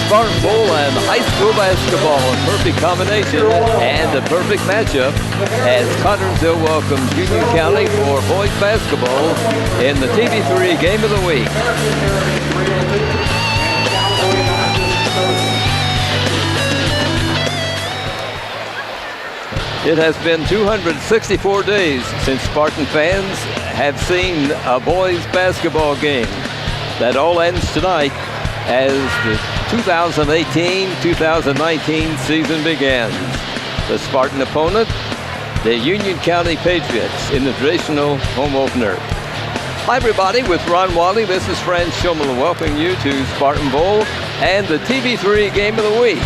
Spartan Bowl and high school basketball, a perfect combination and a perfect matchup as Connersville welcomes Union County for boys basketball in the TV3 Game of the Week. It has been 264 days since Spartan fans have seen a boys basketball game. That all ends tonight as the 2018-2019 season begins. The Spartan opponent, the Union County Patriots in the traditional home opener. Hi everybody, with Ron Wally, this is Fran Schummel welcoming you to Spartan Bowl and the TV3 Game of the Week.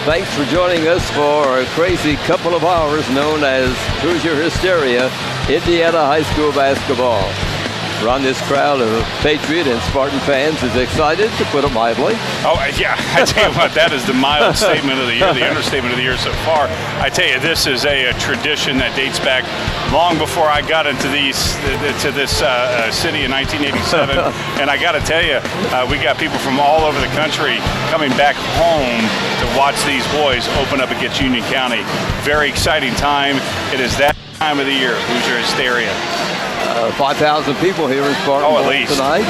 Thanks for joining us for a crazy couple of hours known as Hoosier Hysteria, Indiana High School Basketball. Ron, this crowd of Patriot and Spartan fans is excited, to put it mildly. Oh, yeah, I tell you what, that is the mild statement of the year, the understatement of the year so far. I tell you, this is a tradition that dates back long before I got into this city in 1987. And I got to tell you, we got people from all over the country coming back home to watch these boys open up against Union County. Very exciting time. It is that time of the year, Hoosier Hysteria. 5,000 people here in Spartan Bowl tonight.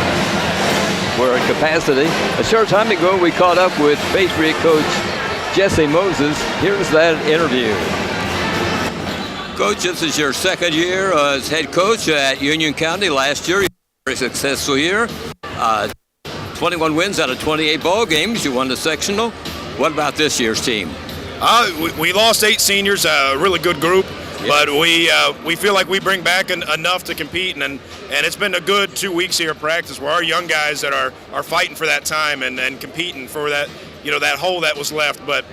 We're at capacity. A short time ago, we caught up with Patriot coach Jesse Moses. Here's that interview. Coach, this is your second year as head coach at Union County. Last year, very successful year. 21 wins out of 28 ball games. You won the sectional. What about this year's team? We lost 8 seniors, a really good group. But we feel like we bring back enough to compete, and it's been a good 2 weeks here at practice where our young guys that are fighting for that time and competing for that, that hole that was left. But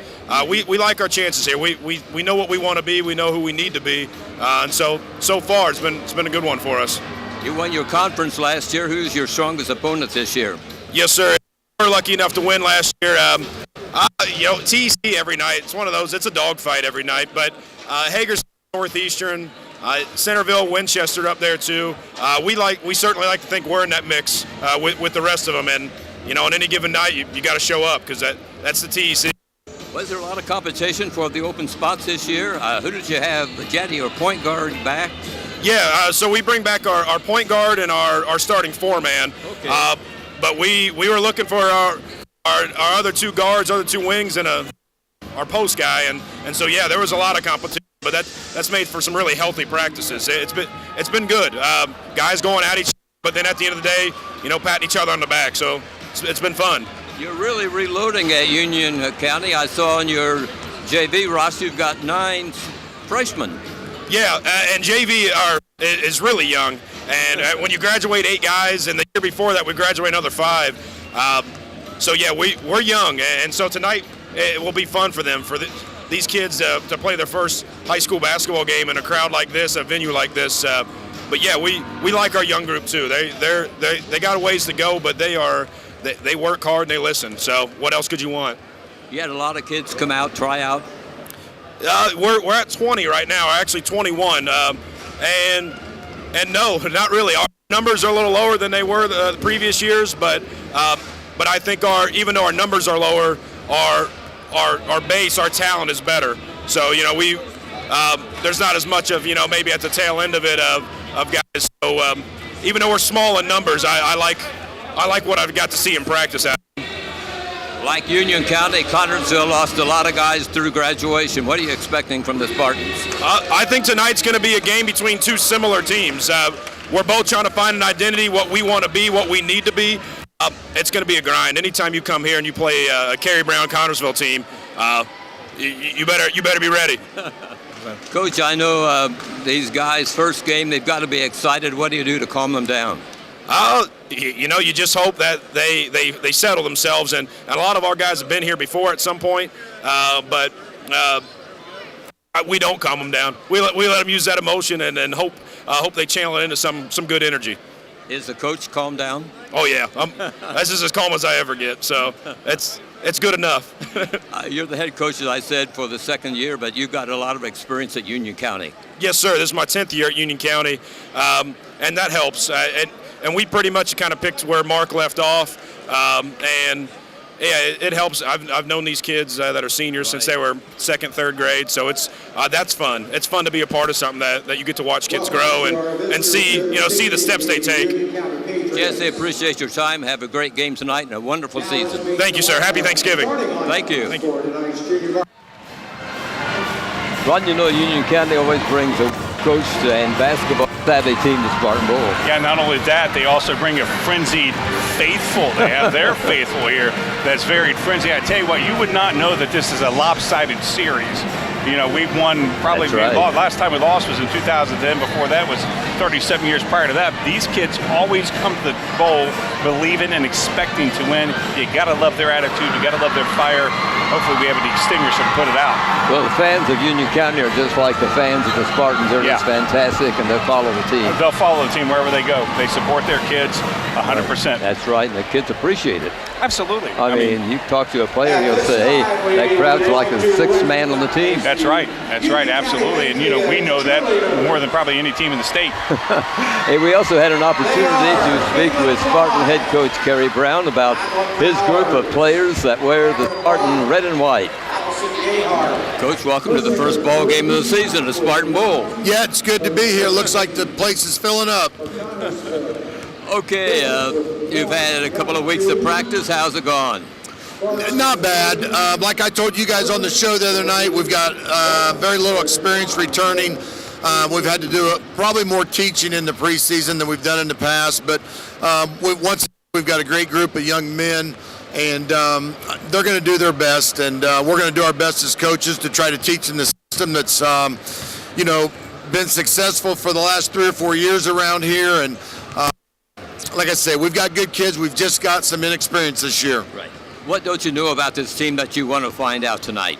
we like our chances here. We know what we want to be. We know who we need to be, and so far it's been a good one for us. You won your conference last year. Who's your strongest opponent this year? Yes, sir. We were lucky enough to win last year. TC every night. It's one of those. It's a dogfight every night. But Hager's Northeastern, Centerville, Winchester up there too. We certainly like to think we're in that mix with the rest of them, and on any given night you got to show up because that's the TEC. Was there a lot of competition for the open spots this year? Who did you have, Jetty or point guard, back? Yeah, so we bring back our point guard and our starting 4-man. Okay. But we were looking for our other 2 guards, other 2 wings, and our post guy, and so yeah, there was a lot of competition. But that's made for some really healthy practices. It's been good. Guys going at each other, but then at the end of the day, patting each other on the back. So it's been fun. You're really reloading at Union County. I saw on your JV roster you've got 9 freshmen. Yeah, and JV is really young. And when you graduate 8 guys, and the year before that we graduate another 5. So yeah, we're young, and so tonight it will be fun for them these kids to play their first high school basketball game in a crowd like this, a venue like this. But yeah, we like our young group too. They got a ways to go, but they work hard and they listen. So what else could you want? You had a lot of kids come out, try out. We're at 20 right now, actually 21, and no, not really. Our numbers are a little lower than they were the previous years, but I think even though our numbers are lower, our base, our talent is better. So there's not as much of maybe at the tail end of it of guys. So even though we're small in numbers, I like what I've got to see in practice. Like Union County, Connersville lost a lot of guys through graduation. What are you expecting from the Spartans? I think tonight's going to be a game between 2 similar teams. We're both trying to find an identity, what we want to be, what we need to be. It's going to be a grind. Anytime you come here and you play a Cary Brown Connersville team, you better be ready. Coach, I know these guys' first game, they've got to be excited. What do you do to calm them down? You just hope that they settle themselves, and a lot of our guys have been here before at some point, but we don't calm them down. We let them use that emotion and hope they channel it into some good energy. Is the coach calmed down? Oh yeah, that's just as calm as I ever get. So it's good enough. You're the head coach, as I said, for the second year, but you've got a lot of experience at Union County. Yes, sir. This is my 10th year at Union County, and that helps. And we pretty much kind of picked where Mark left off, and it helps. I've known these kids that are seniors since they were second, third grade, so it's that's fun. It's fun to be a part of something that you get to watch kids grow and see the steps they take. Jesse, appreciate your time. Have a great game tonight and a wonderful season. Thank you, sir. Happy Thanksgiving. Thank you. Thank you. Ron, Union County always brings a coach and basketball savvy team to Spartan Bowl. Yeah, not only that, they also bring a frenzied faithful. They have their faithful here that's very frenzied. I tell you what, you would not know that this is a lopsided series. We've won probably, last time we lost was in 2010. Before that was 37 years prior to that. These kids always come to the bowl believing and expecting to win. You got to love their attitude. You got to love their fire. Hopefully we have an extinguisher to put it out. Well, the fans of Union County are just like the fans of the Spartans. They're just fantastic, and they'll follow the team. They'll follow the team wherever they go. They support their kids 100%. That's right, and the kids appreciate it. Absolutely. I mean, you talk to a player, he'll say, hey, that crowd's like the sixth man on the team. That's right. That's right, absolutely. And, we know that more than probably any team in the state. Hey, we also had an opportunity to speak with Spartan head coach Kerry Brown about his group of players that wear the Spartan red and white. Coach, welcome to the first ball game of the season, the Spartan Bowl. Yeah, it's good to be here. Looks like the place is filling up. Okay, you've had a couple of weeks of practice. How's it gone? Not bad. Like I told you guys on the show the other night, we've got very little experience returning. We've had to do probably more teaching in the preseason than we've done in the past, but we've got a great group of young men, and they're going to do their best, and we're going to do our best as coaches to try to teach them the system that's, been successful for the last 3 or 4 years around here. And like I say, we've got good kids. We've just got some inexperience this year. Right. What don't you know about this team that you want to find out tonight?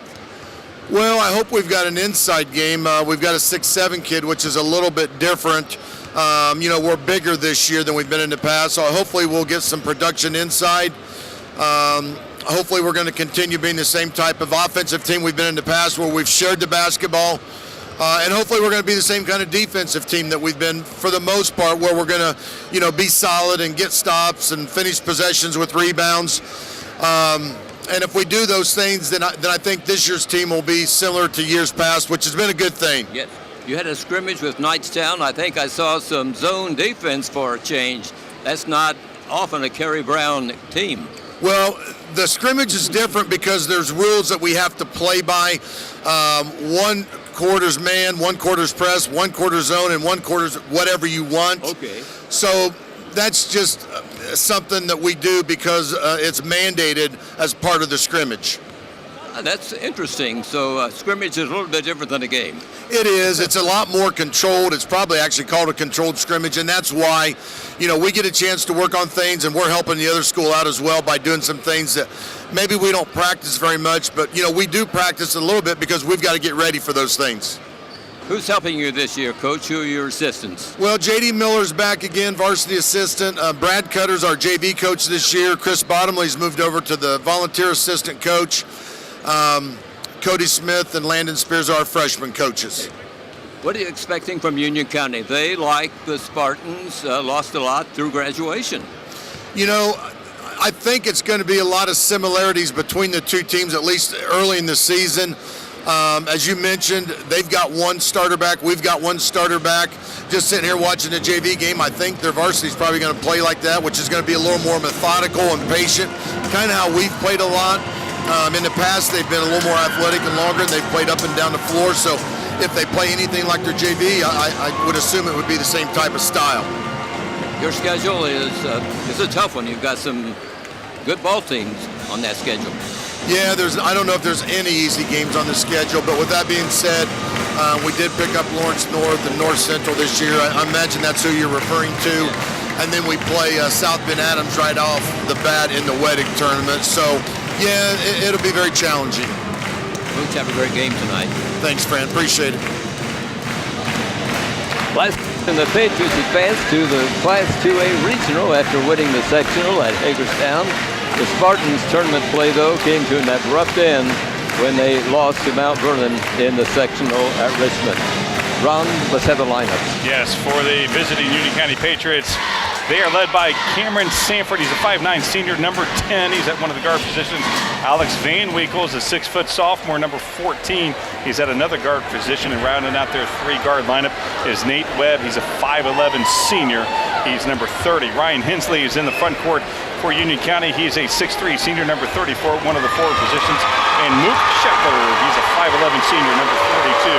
Well, I hope we've got an inside game. We've got a 6'7" kid, which is a little bit different. We're bigger this year than we've been in the past, so hopefully we'll get some production inside. Hopefully we're going to continue being the same type of offensive team we've been in the past, where we've shared the basketball. And hopefully we're going to be the same kind of defensive team that we've been for the most part, where we're going to, be solid and get stops and finish possessions with rebounds. And if we do those things, then I think this year's team will be similar to years past, which has been a good thing. Yes. You had a scrimmage with Knightstown. I think I saw some zone defense for a change. That's not often a Kerry Brown team. Well, the scrimmage is different because there's rules that we have to play by. 1 quarter's man, 1 quarter's press, 1 quarter zone, and 1 quarter's whatever you want. Okay. So that's just something that we do because it's mandated as part of the scrimmage. That's interesting. So scrimmage is a little bit different than a game. It is. It's a lot more controlled. It's probably actually called a controlled scrimmage, and that's why, we get a chance to work on things, and we're helping the other school out as well by doing some things that maybe we don't practice very much, but, we do practice a little bit because we've got to get ready for those things. Who's helping you this year, Coach? Who are your assistants? Well, J.D. Miller's back again, varsity assistant. Brad Cutter's our JV coach this year. Chris Bottomley's moved over to the volunteer assistant coach. Cody Smith and Landon Spears are our freshman coaches. What are you expecting from Union County? They, like the Spartans, lost a lot through graduation. I think it's going to be a lot of similarities between the two teams, at least early in the season. As you mentioned, they've got 1 starter back. We've got 1 starter back. Just sitting here watching the JV game, I think their varsity is probably going to play like that, which is going to be a little more methodical and patient, kind of how we've played a lot. In the past, they've been a little more athletic and longer, and they've played up and down the floor. So if they play anything like their JV, I would assume it would be the same type of style. Your schedule is a tough one. You've got some good ball teams on that schedule. Yeah, I don't know if there's any easy games on the schedule, but with that being said, we did pick up Lawrence North and North Central this year. I imagine that's who you're referring to. And then we play South Bend Adams right off the bat in the Weddick tournament. So, yeah, it'll be very challenging. Coach, have a great game tonight. Thanks, Fran. Appreciate it. Last season, the Patriots advanced to the Class 2A Regional after winning the sectional at Hagerstown. The Spartans' tournament play, though, came to an abrupt end when they lost to Mount Vernon in the sectional at Richmond. Ron, let's have the lineups. Yes, for the visiting Union County Patriots, They are led by Cameron Sanford. He's a 5'9 senior, number 10. He's at one of the guard positions. Alex Van Winkle is a 6-foot sophomore, number 14. He's at another guard position, and rounding out their 3-guard lineup is Nate Webb. He's a 5'11 senior. He's number 30. Ryan Hensley is in the front court for Union County. He's a 6'3 senior, number 34, one of the forward positions. And Mook Sheckler, he's a 5'11 senior, number 42.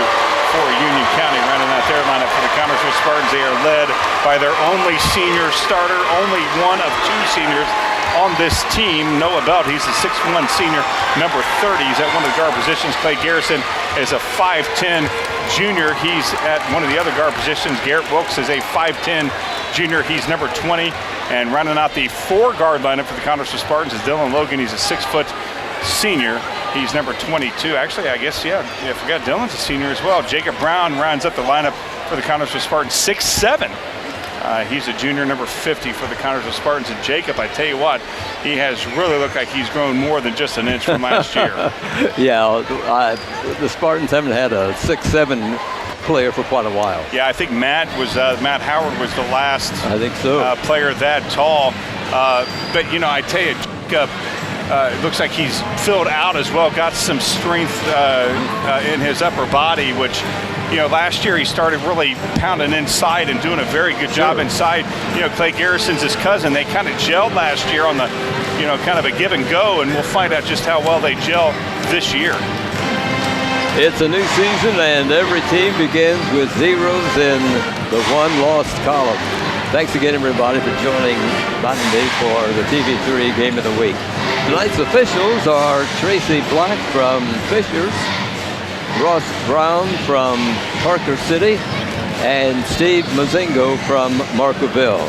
For Union County, rounding out their lineup for the Connersville Spartans. They are led by their only senior starter, only one of 2 seniors on this team. Noah Belt, he's a 6'1 senior, number 30. He's at one of the guard positions. Clay Garrison is a 5'10 junior. He's at one of the other guard positions. Garrett Wicks is a 5'10 junior. He's number 20. And rounding out the 4-guard lineup for the Connersville Spartans is Dylan Logan. He's a 6-foot senior. He's number 22. Actually, I guess, I forgot Dylan's a senior as well. Jacob Brown rounds up the lineup for the Connersville Spartans, 6'7". He's a junior, number 50 for the Connersville Spartans. And Jacob, I tell you what, he has really looked like he's grown more than just an inch from last year. The Spartans haven't had a 6'7" player for quite a while. Yeah, I think Matt Howard was the last I think so. Player that tall. But, I tell you, Jacob, it looks like he's filled out as well, got some strength in his upper body, which, last year he started really pounding inside and doing a very good job inside. Clay Garrison's his cousin. They kind of gelled last year on the, kind of a give and go, and we'll find out just how well they gel this year. It's a new season, and every team begins with zeros in the one-lost column. Thanks again, everybody, for joining Monday for the TV3 Game of the Week. Tonight's officials are Tracy Black from Fishers, Ross Brown from Parker City, and Steve Mazingo from Markville.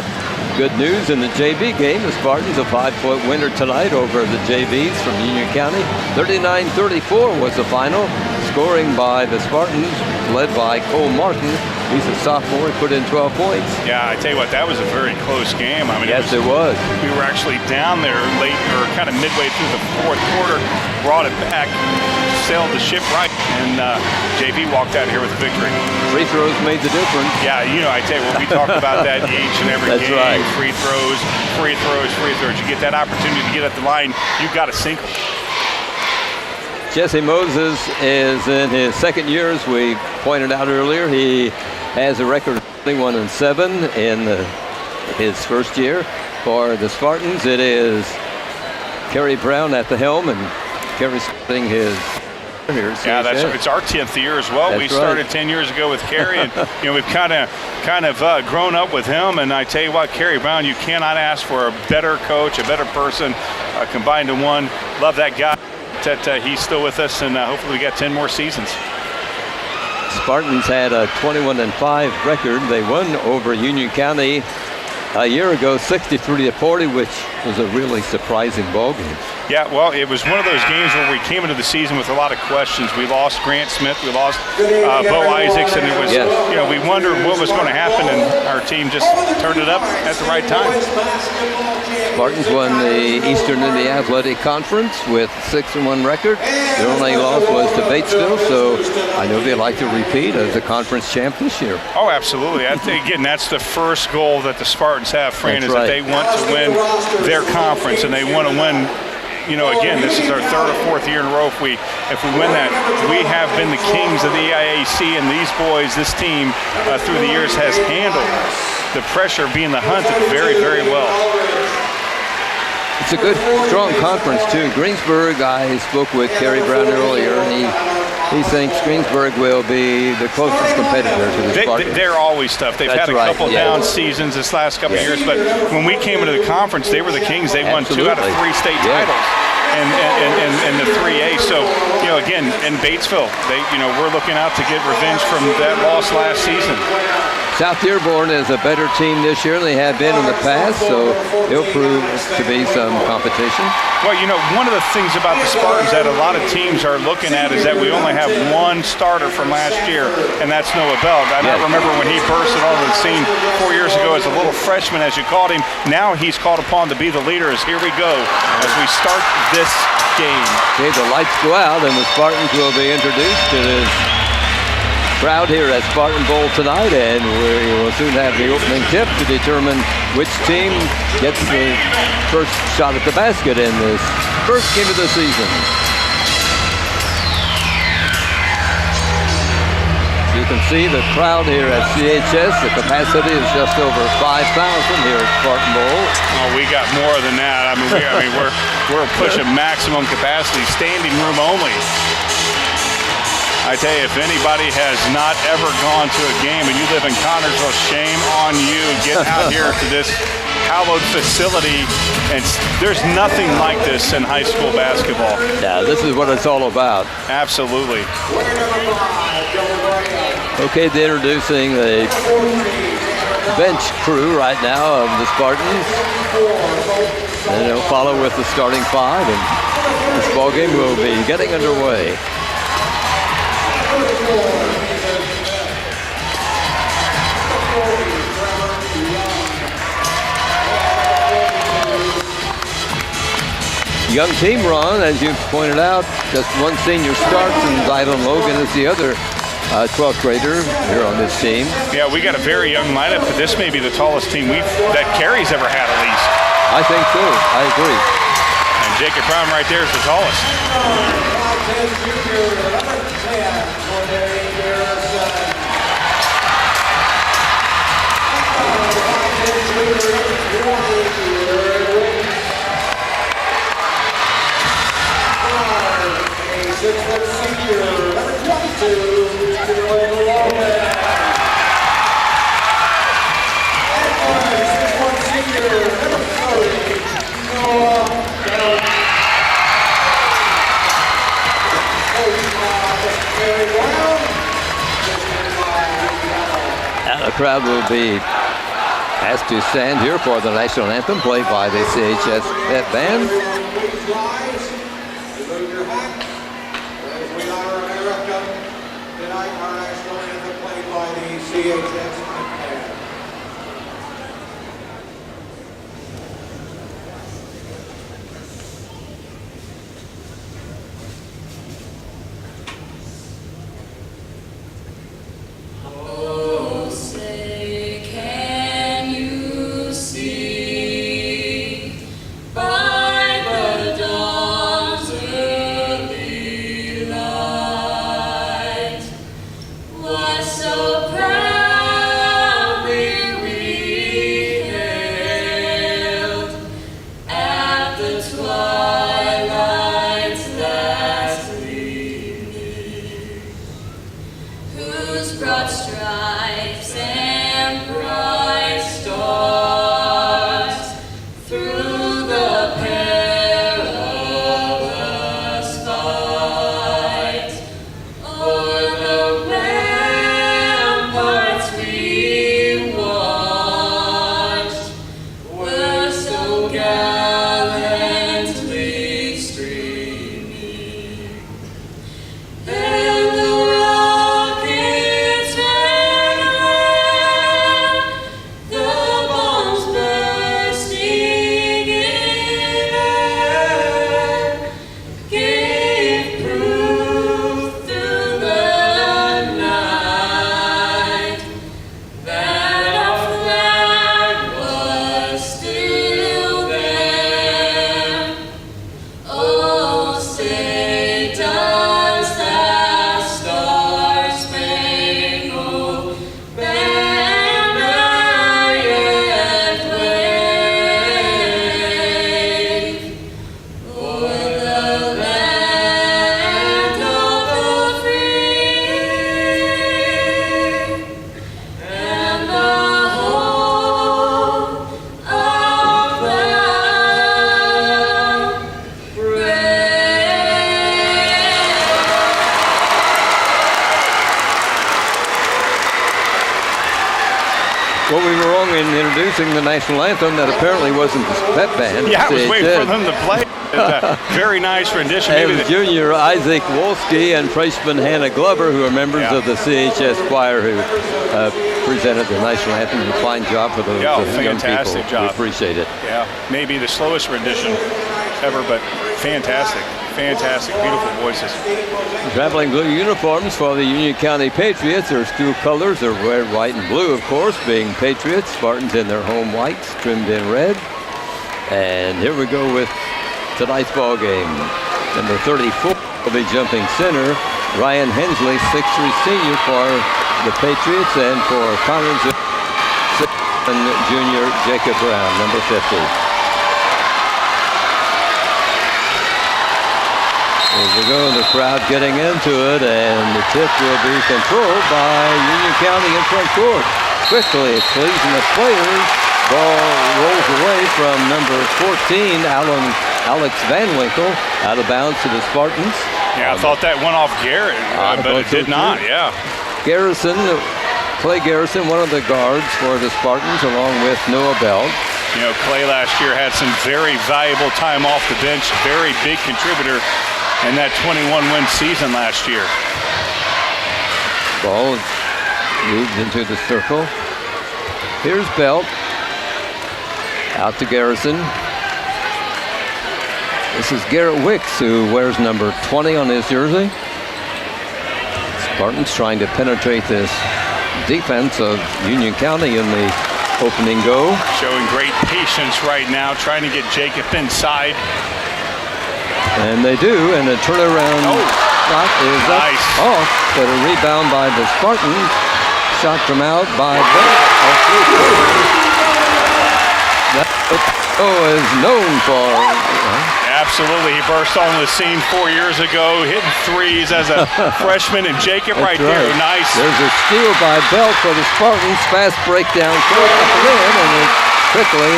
Good news in the JV game. The Spartans a 5-point winner tonight over the JVs from Union County. 39-34 was the final. Scoring by the Spartans, led by Cole Martin. He's a sophomore. He put in 12 points. Yeah, I tell you what, that was a very close game. Yes, it was. We were actually down there late, or kind of midway through the 4th quarter, brought it back, sailed the ship right, and JV walked out here with a victory. Free throws made the difference. Yeah, I tell you what, we talk about that each and every That's game. Right. Free throws. You get that opportunity to get at the line, you've got to sink them. Jesse Moses is in his 2nd year, as we pointed out earlier. He has a record of 21-7 in his 1st year. For the Spartans, it is Kerry Brown at the helm, and Kerry's starting his here. Yeah, it's our 10th year as well. We started 10 years ago with Kerry, and we've kind of grown up with him. And I tell you what, Kerry Brown, you cannot ask for a better coach, a better person, combined in one. Love that guy. That he's still with us, and hopefully we got 10 more seasons. Spartans had a 21-5 record. They won over Union County a year ago, 63-40, which was a really surprising ball game. Yeah, well, it was one of those games where we came into the season with a lot of questions. We lost Grant Smith, we lost Bo Isaacs, and it was, we wondered what was going to happen, and our team just turned it up at the right time. Spartans won the Eastern Indiana Athletic Conference with 6-1 record. Their only loss was to Batesville, so I know they like to repeat as a conference champ this year. Oh, absolutely. I think, again, that's the first goal that the Spartans have, Fran, is that they want to win their conference, and they want to win. Again, this is our 3rd or 4th year in a row. If we win that, we have been the kings of the EIAC, and these boys, this team, through the years has handled the pressure being the hunted very, very well. It's a good, strong conference, too. Greensburg, I spoke with Kerry Brown earlier, and he thinks Greensburg will be the closest competitor to the Spartans. They're always tough. They've had a couple down seasons this last couple of years, but when we came into the conference, they were the kings. They won 2 out of 3 state titles and the 3A. So, again, in Batesville, we're looking out to get revenge from that loss last season. South Dearborn is a better team this year than they have been in the past, so it'll prove to be some competition. Well, one of the things about the Spartans that a lot of teams are looking at is that we only have one starter from last year, and that's Noah Belt. I remember when he bursted onto the scene 4 years ago as a little freshman, as you called him. Now he's called upon to be the leader. Here we go as we start this game. Okay, the lights go out, and the Spartans will be introduced. It is crowd here at Spartan Bowl tonight, and we will soon have the opening tip to determine which team gets the first shot at the basket in this first game of the season. You can see the crowd here at CHS. The capacity is just over 5,000 here at Spartan Bowl. Oh, we got more than that. We're pushing maximum capacity, standing room only. I tell you, if anybody has not ever gone to a game and you live in Connersville, shame on you. Get out here to this hallowed facility. And there's nothing like this in high school basketball. Yeah, this is what it's all about. Absolutely. Okay, they're introducing the bench crew right now of the Spartans. And they'll follow with the starting five, and this ball game will be getting underway. Young team run, as you pointed out, just one senior starts, and Zylan Logan is the other 12th grader here on this team. Yeah, we got a very young lineup, but this may be the tallest team that Carey's ever had at least. I think so. I agree. And Jacob Brown right there is the tallest. The crowd will be asked to stand here for the national anthem played by the CHS Pep Band. Well, we were wrong in introducing the national anthem. That apparently wasn't the Pep Band. Yeah, I was waiting for them to play. Very nice rendition. And junior Isaac Wolski and freshman Hannah Glover, who are members of the CHS choir, who presented the national anthem. A fine job for those young people. Fantastic job. We appreciate it. Yeah, maybe the slowest rendition. ever, but fantastic, beautiful voices. Traveling blue uniforms for the Union County Patriots. Their school colors are red, white, and blue, of course, being Patriots. Spartans in their home whites, trimmed in red. And here we go with tonight's ball game. Number 34 will be jumping center. Ryan Hensley, 6'3" senior for the Patriots, and for Connors, and junior Jacob Brown, number 50. Here we go, the crowd getting into it, and the tip will be controlled by Union County in front court. Quickly, it flees in the players. Ball rolls away from number 14, Alex Van Winkle, out of bounds to the Spartans. Yeah, I thought that went off Garrett, but it did not, yeah. Clay Garrison, one of the guards for the Spartans, along with Noah Bell. You know, Clay last year had some very valuable time off the bench, very big contributor in that 21-win season last year. Ball moves into the circle. Here's Belt. Out to Garrison. This is Garrett Wicks, who wears number 20 on his jersey. Spartans trying to penetrate this defense of Union County in the opening go. Showing great patience right now, trying to get Jacob inside. And they do, and a turnaround shot is nice. Off, but a rebound by the Spartans. Shot from out by Bell. That is known for. Absolutely, he burst on the scene 4 years ago, hitting threes as a freshman, and Jacob right there, nice. There's a steal by Bell for the Spartans. Fast breakdown, and it's quickly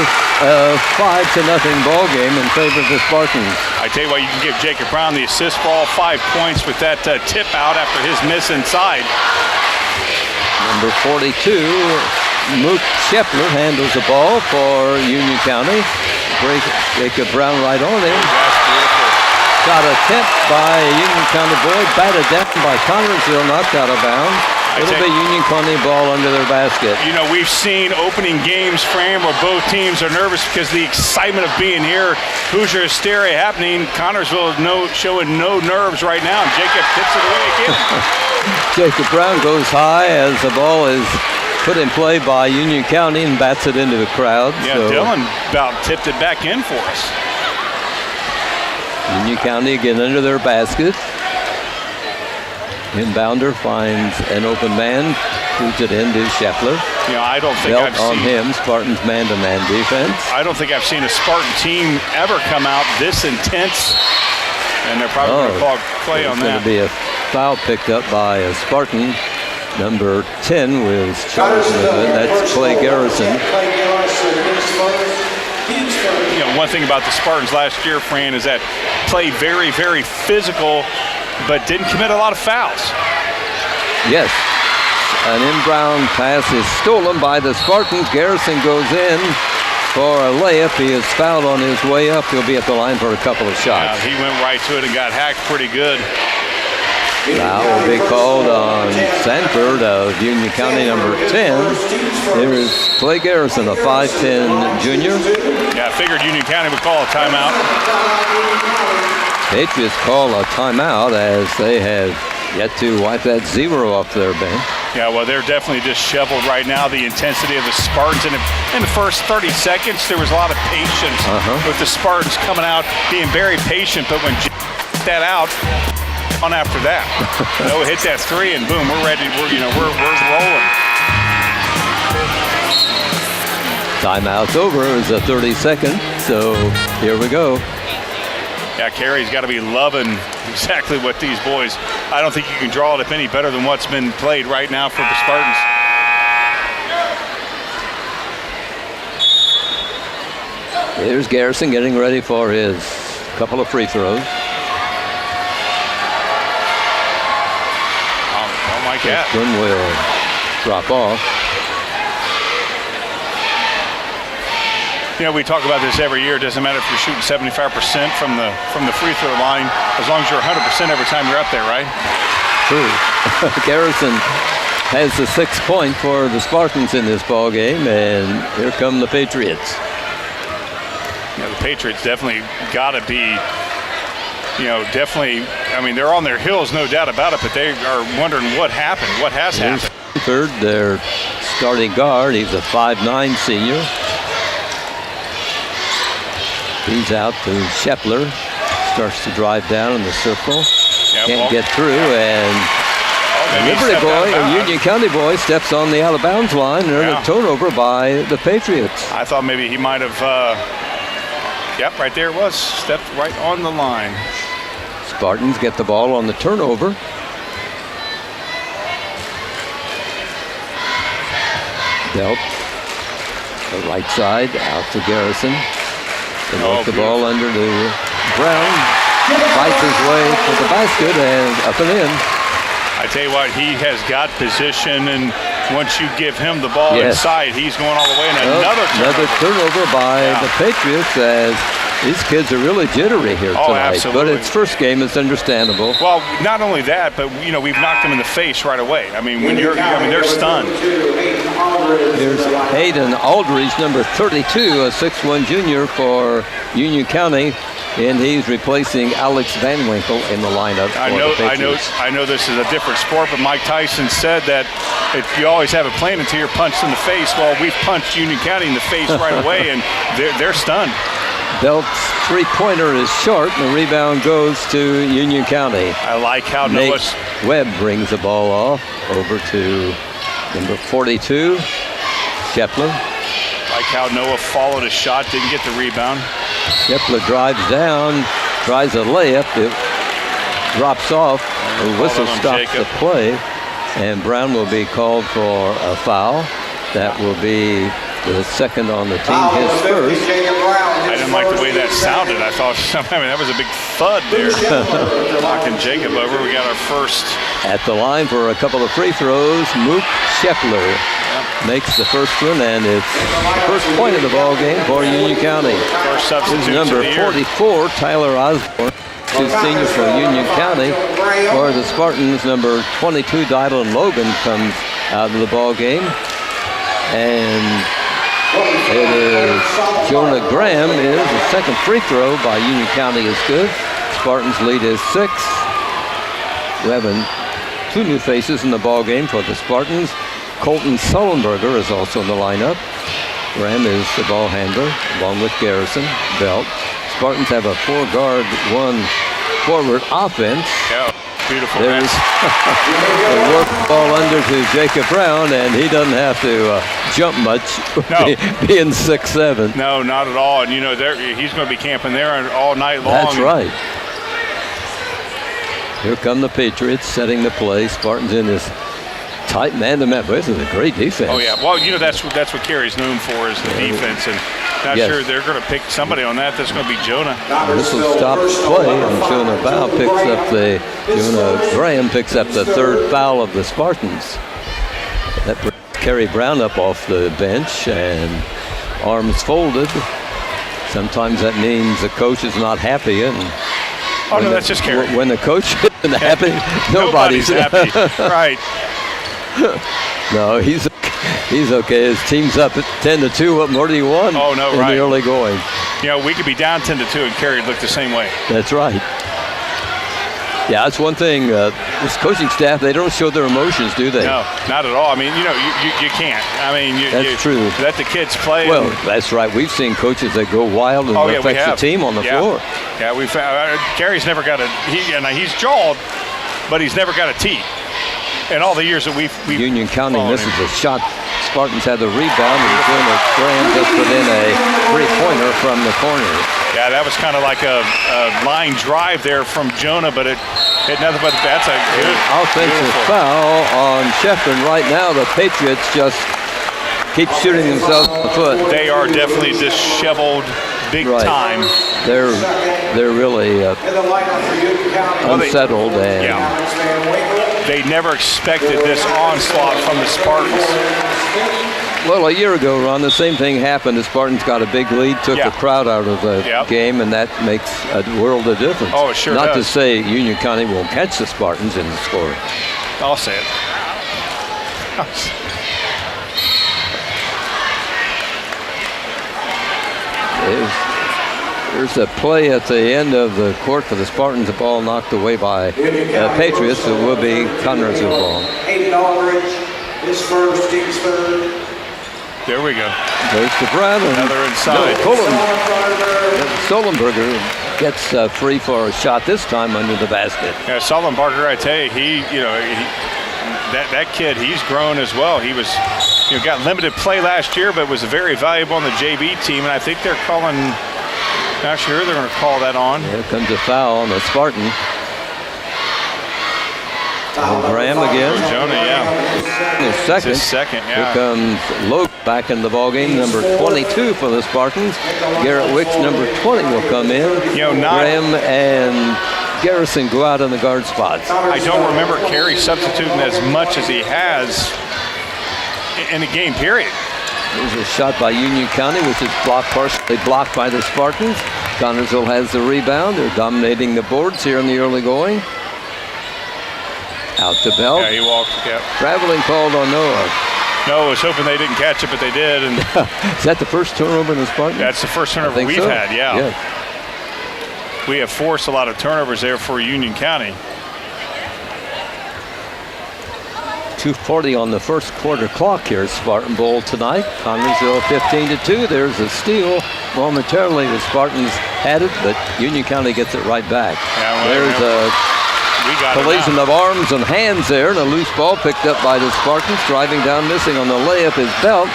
a 5-0 ball game in favor of the Spartans. I tell you what, you can give Jacob Brown the assist for all 5 points with that tip out after his miss inside. Number 42, Mook Scheffler handles the ball for Union County. Break Jacob Brown right on him. That's beautiful. Shot attempt by a Union County boy, batted down by Connersville, knocked out of bounds. It'll be Union County ball under their basket. You know, we've seen opening games, Fran, where both teams are nervous because the excitement of being here. Hoosier hysteria happening. Connersville is showing no nerves right now. And Jacob tips it away again. Jacob Brown goes high as the ball is put in play by Union County and bats it into the crowd. Yeah, so Dylan about tipped it back in for us. Union County again under their basket. Inbounder finds an open man, shoots it into Scheffler. You know, I don't think Belt I've on seen him, Spartans man-to-man defense. I don't think I've seen a Spartan team ever come out this intense, and they're probably going to call play on that. There's going to be a foul picked up by a Spartan. Number 10 was charged with it. That's Clay Garrison. You know, one thing about the Spartans last year, Fran, is that played very, very physical, but didn't commit a lot of fouls. Yes. An inbound pass is stolen by the Spartans. Garrison goes in for a layup. He is fouled on his way up. He'll be at the line for a couple of shots. He went right to it and got hacked pretty good. Foul will be called on Sanford of Union County, number 10. There is Clay Garrison, a 5'10" junior. Yeah, I figured Union County would call a timeout. Patriots call a timeout as they have yet to wipe that 0 off their bench. Yeah, well, they're definitely disheveled right now. The intensity of the Spartans. In the first 30 seconds, there was a lot of patience with the Spartans coming out, being very patient. But when that out, on after that, hit that 3, and boom, we're ready. We're rolling. Timeout's over. It was a 30-second. So here we go. Yeah, Carey's got to be loving exactly what these boys. I don't think you can draw it up any better than what's been played right now for the Spartans. Here's Garrison getting ready for his couple of free throws. Oh my God. This one will drop off. You know, we talk about this every year. It doesn't matter if you're shooting 75% from the free throw line, as long as you're 100% every time you're up there, right? True. Garrison has the 6th point for the Spartans in this ball game, and here come the Patriots. You know, the Patriots definitely got to be, definitely, I mean, they're on their heels, no doubt about it, but they are wondering what happened, what has happened. Third, their starting guard, he's a 5'9" senior. He's out to Shepler, starts to drive down in the circle. Can't get through, and Liberty boy, a Union County boy, steps on the out-of-bounds line and earned a turnover by the Patriots. I thought maybe he might have, right there it was, stepped right on the line. Spartans get the ball on the turnover. Belt, the right side, out to Garrison. They work the ball under to Brown. Fights his way to the basket and up and in. I tell you what, he has got position, and once you give him the ball inside, he's going all the way. And another turnover by the Patriots, as these kids are really jittery here tonight. Absolutely. But it's first game, it's understandable. Well, not only that, but we've knocked them in the face right away. I mean, they're stunned. Here's Hayden Aldridge, number 32, a 6'1" junior for Union County, and he's replacing Alex Van Winkle in the lineup. I know this is a different sport, but Mike Tyson said that if you always have a plan until you're punched in the face. Well, we've punched Union County in the face right away, and they're stunned. Belt's three-pointer is short, and the rebound goes to Union County. I like how Nate Webb brings the ball off over to number 42, Shepler. Like how Noah followed a shot, didn't get the rebound. Shepler drives down, tries a layup. It drops off. The whistle stops the play, and Brown will be called for a foul. That will be the second on the team, his first. I didn't like the way that sounded. I thought, that was a big thud there. Knocking Jacob over. We got our first. At the line for a couple of free throws, Mook Shepler makes the first one, and it's the first point of the ball game for Union County. First substitute number 44, Tyler Osborne, senior for Union County. For the Spartans, number 22, Dylan Logan, comes out of the ball game. And it is Jonah Graham is the second free throw by Union County is good. Spartans lead is 6. We have two new faces in the ball game for the Spartans. Colton Sullenberger is also in the lineup. Graham is the ball handler, along with Garrison, Belt. Spartans have a 4-guard, 1-forward offense. Yeah, beautiful. There's they work the ball under to Jacob Brown, and he doesn't have to jump much, being 6'7". No, not at all. And, he's going to be camping there all night long. That's right. Here come the Patriots setting the play. Spartans in this tight man-to-man. This is a great defense. Oh, yeah. Well, that's what Carey's known for is the defense. And not sure they're going to pick somebody on that. That's going to be Jonah. This will stop play, and Jonah Graham picks up the third foul of the Spartans. That brings Kerry Brown up off the bench, and arms folded. Sometimes that means the coach is not happy. And that's just Kerry. When the coach isn't happy, nobody's happy. Right. No, he's okay. His team's up at 10-2. What more do you want? Oh, no, in right. the early going. We could be down 10-2 and Carey look the same way. That's right. Yeah, that's one thing. This coaching staff, they don't show their emotions, do they? No, not at all. I mean, you can't. I mean, that's true. Let the kids play. Well, that's right. We've seen coaches that go wild and affect the team on the floor. Yeah, we've Carey's never got he's jawed, but he's never got a tee. In all the years that we've Union County misses a shot. Spartans had the rebound, and Jonah Graham just put in a three-pointer from the corner. Yeah, that was kind of like a line drive there from Jonah, but it hit nothing but that's a good offensive foul on Sheffrin. Right now, the Patriots just keep shooting themselves in the foot. They are definitely disheveled big time. They're really unsettled, and they never expected this onslaught from the Spartans. Well, a year ago, Ron, the same thing happened. The Spartans got a big lead, took the crowd out of the game, and that makes a world of difference. Oh, it sure Not does. to say Union County won't catch the Spartans in the score. I'll say it. There's a play at the end of the court for the Spartans. The ball knocked away by Patriots. It will be Connersville ball. Hayden Aldridge is first, James third. There we go. Goes to Brown. Another inside. Sullenberger gets free for a shot this time under the basket. Yeah, Sullenberger, I tell you, that kid, he's grown as well. He was, got limited play last year, but was very valuable on the JV team, and I think they're calling. Not sure they're going to call that on. Here comes a foul on the Spartan. Graham again. Jonah, yeah. His second. His second, yeah. Here comes Loke back in the ballgame, number 22 for the Spartans. Garrett Wicks, number 20, will come in. Graham and Garrison go out in the guard spots. I don't remember Carey substituting as much as he has in the game, period. There's a shot by Union County, which is partially blocked by the Spartans. Connersville has the rebound. They're dominating the boards here in the early going. Out to Belt. Yeah, he walked. Yeah. Traveling called on Noah. No, I was hoping they didn't catch it, but they did. And is that the first turnover in the Spartans? That's the first turnover we've had, yeah. Yes. We have forced a lot of turnovers there for Union County. 2:40 on the first quarter clock here at Spartan Bowl tonight. Connersville 15-2. There's a steal. Momentarily, the Spartans had it, but Union County gets it right back. Yeah, well, there's a collision of arms and hands there, and a loose ball picked up by the Spartans. Driving down, missing on the layup is Belt.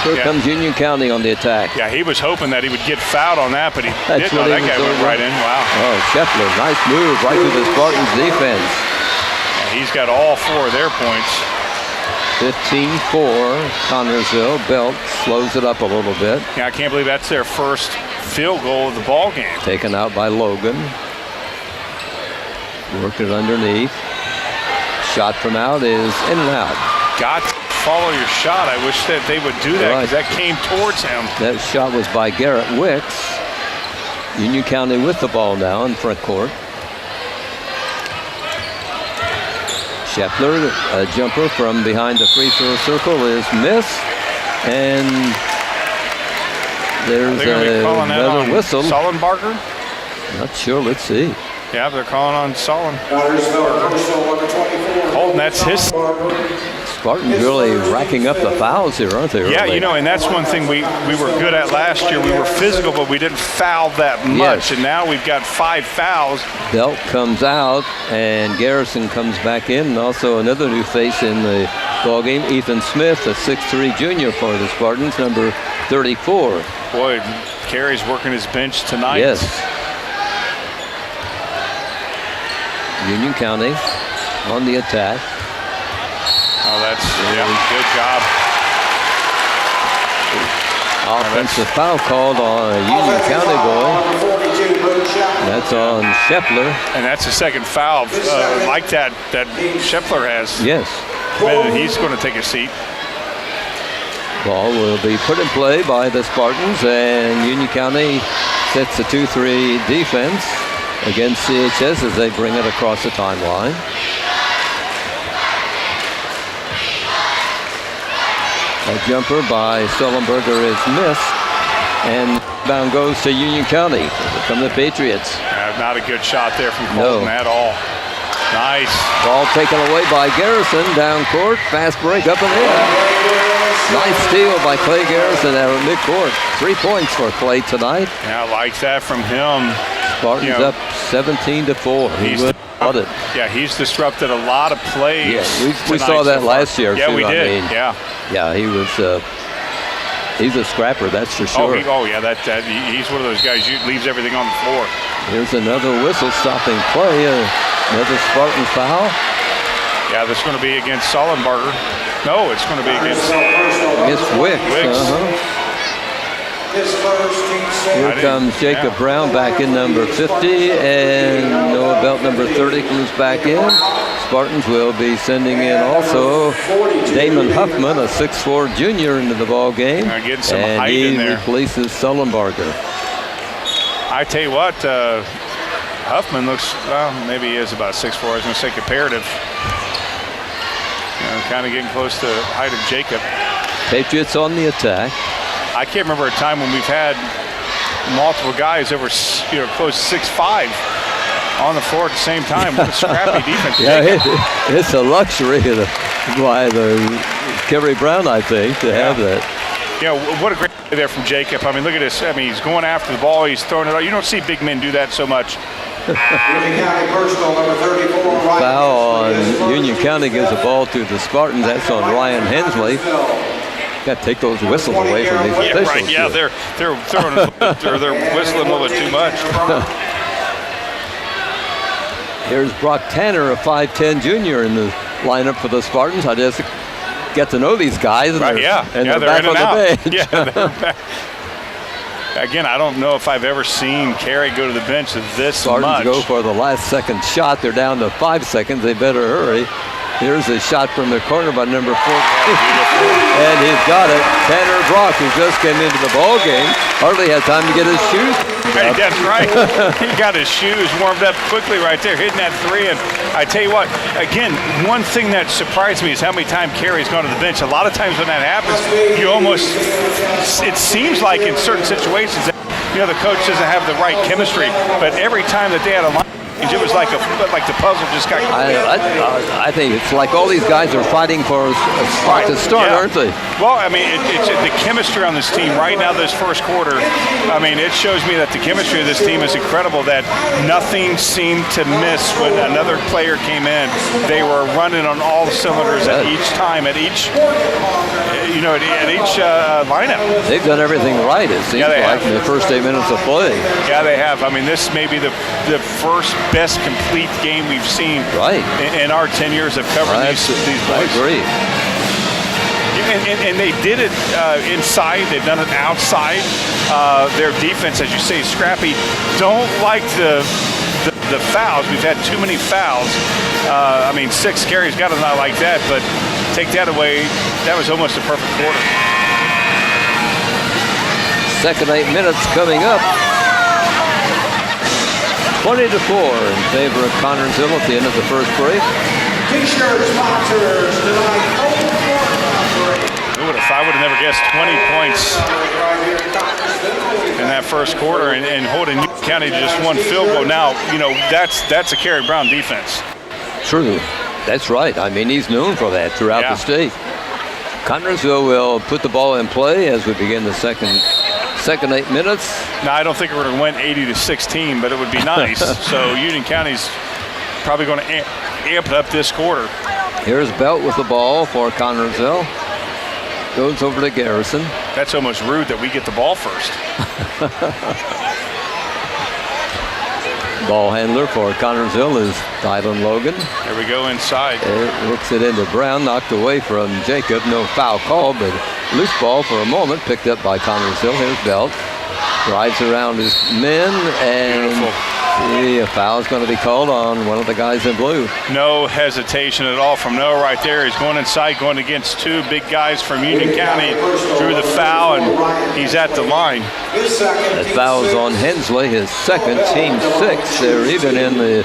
Here comes Union County on the attack. Yeah, he was hoping that he would get fouled on that, but he didn't. Oh, that guy went right in. Wow. Oh, Scheffler, nice move right through the Spartans' defense. Yeah, he's got all 4 of their points. 15-4, Connersville. Belt slows it up a little bit. Yeah, I can't believe that's their first field goal of the ball game. Taken out by Logan. Work it underneath. Shot from out is in and out. Got to follow your shot. I wish that they would do that because that came towards him. That shot was by Garrett Wicks. Union County with the ball now in front court. Scheffler, a jumper from behind the free throw circle is missed. And there's another whistle. Sullenberger? Not sure. Let's see. Yeah, they're calling on Solon. Holden, that's his. Spartans really racking up the fouls here, aren't they? Yeah, and that's one thing we were good at last year. We were physical, but we didn't foul that much. Yes. And now we've got 5 fouls. Belt comes out, and Garrison comes back in. And also another new face in the ballgame, Ethan Smith, a 6'3 junior for the Spartans, number 34. Boy, Carey's working his bench tonight. Yes. Union County on the attack. Oh, that's good job. Offensive foul called on a Union County boy. That's on Scheffler. And that's the second foul like that Scheffler has. Yes. And he's going to take a seat. Ball will be put in play by the Spartans, and Union County sets a 2-3 defense against CHS as they bring it across the timeline. A jumper by Sullenberger is missed, and bound goes to Union County from the Patriots. Not a good shot there from Colton at all. Nice. Ball taken away by Garrison down court. Fast break up and in. Nice steal by Clay Garrison out of midcourt. 3 points for Clay tonight. Yeah, I like that from him. Spartans up 17-4. He's disrupted a lot of plays. Yeah, we saw that last year. Yeah, too. we did. Yeah, he was. He's a scrapper, that's for sure. He's one of those guys who leaves everything on the floor. Here's another whistle stopping play. Another Spartan foul. Yeah, that's going to be against Sullenberger. No, it's going to be against Wicks. Here comes Jacob Brown back in number 50, and Noah Belt number 30 comes back in. Spartans will be sending in also Damon Huffman, a 6'4 junior, into the ball game. Getting some and height in there. He replaces Sullenberger. I tell you what, Huffman looks, maybe he is about 6'4". I was going to say comparative. Kind of getting close to the height of Jacob. Patriots on the attack. I can't remember a time when we've had multiple guys over, close to 6'5" on the floor at the same time. What a scrappy defense. Yeah, it's a luxury by the Kerry Brown, I think, to have that. Yeah, what a great play there from Jacob. I mean, look at this. I mean, he's going after the ball. He's throwing it out. You don't see big men do that so much. Union County personal number 34. Foul on Union County gives the ball to the Spartans. That's on Ryan Hensley. Got to take those whistles away from these officials. Right. Yeah, they're throwing they're whistling a little bit too much. Here's Brock Tanner, a 5'10" junior in the lineup for the Spartans. I just get to know these guys, and Right, they're they're back in on and out. the bench. Yeah, they're back. Again, I don't know if I've ever seen Carey go to the bench this Spartans much. go for the last second shot. They're down to 5 seconds. They better hurry. Here's a shot from the corner by number 4. And he's got it. Tanner Brock, who just came into the ball game, hardly had time to get his shoes. Hey, that's right. He got his shoes warmed up quickly right there, hitting that three. And I tell you what, again, one thing that surprised me is how many times Carey's gone to the bench. A lot of times when that happens, it seems like in certain situations that, the coach doesn't have the right chemistry. But every time that they had a line, it was like the puzzle just got completed. I think it's like all these guys are fighting for a spot to start, aren't they? Well, I mean, it's the chemistry on this team right now, this first quarter. I mean, it shows me that the chemistry of this team is incredible, that nothing seemed to miss when another player came in. They were running on all cylinders at each time, at each lineup. They've done everything right, it seems like, in the first 8 minutes of play. Yeah, they have. I mean, this may be the first best complete game we've seen in our 10 years of covering these boys. I agree. And they did it inside. They've done it outside. Their defense, as you say, scrappy. Don't like the fouls. We've had too many fouls. 6 carries, got to not like that. But take that away, that was almost a perfect quarter. Second 8 minutes coming up. 20-4 in favor of Connersville at the end of the first break. T-shirt sponsors tonight. I would have never guessed 20 points in that first quarter and holding Union County to just one field goal. Now, that's a Kerry Brown defense. True. That's right. I mean, he's known for that throughout the state. Connersville will put the ball in play as we begin the second 8 minutes. Now, I don't think we're going to win 80-16, but it would be nice. So Union County's probably going to amp it up this quarter. Here's Belt with the ball for Connersville. Goes over to Garrison. That's almost rude that we get the ball first. Ball handler for Connersville is Dylan Logan. There we go inside. Looks it into Brown, knocked away from Jacob. No foul call, but loose ball for a moment, picked up by Connersville. Here's Belt. Drives around his men, and a foul is going to be called on one of the guys in blue. No hesitation at all from Noah right there. He's going inside, going against 2 big guys from Union County. Drew the foul, and he's at the line. That foul is on Hensley, his second, team 6. They're even in the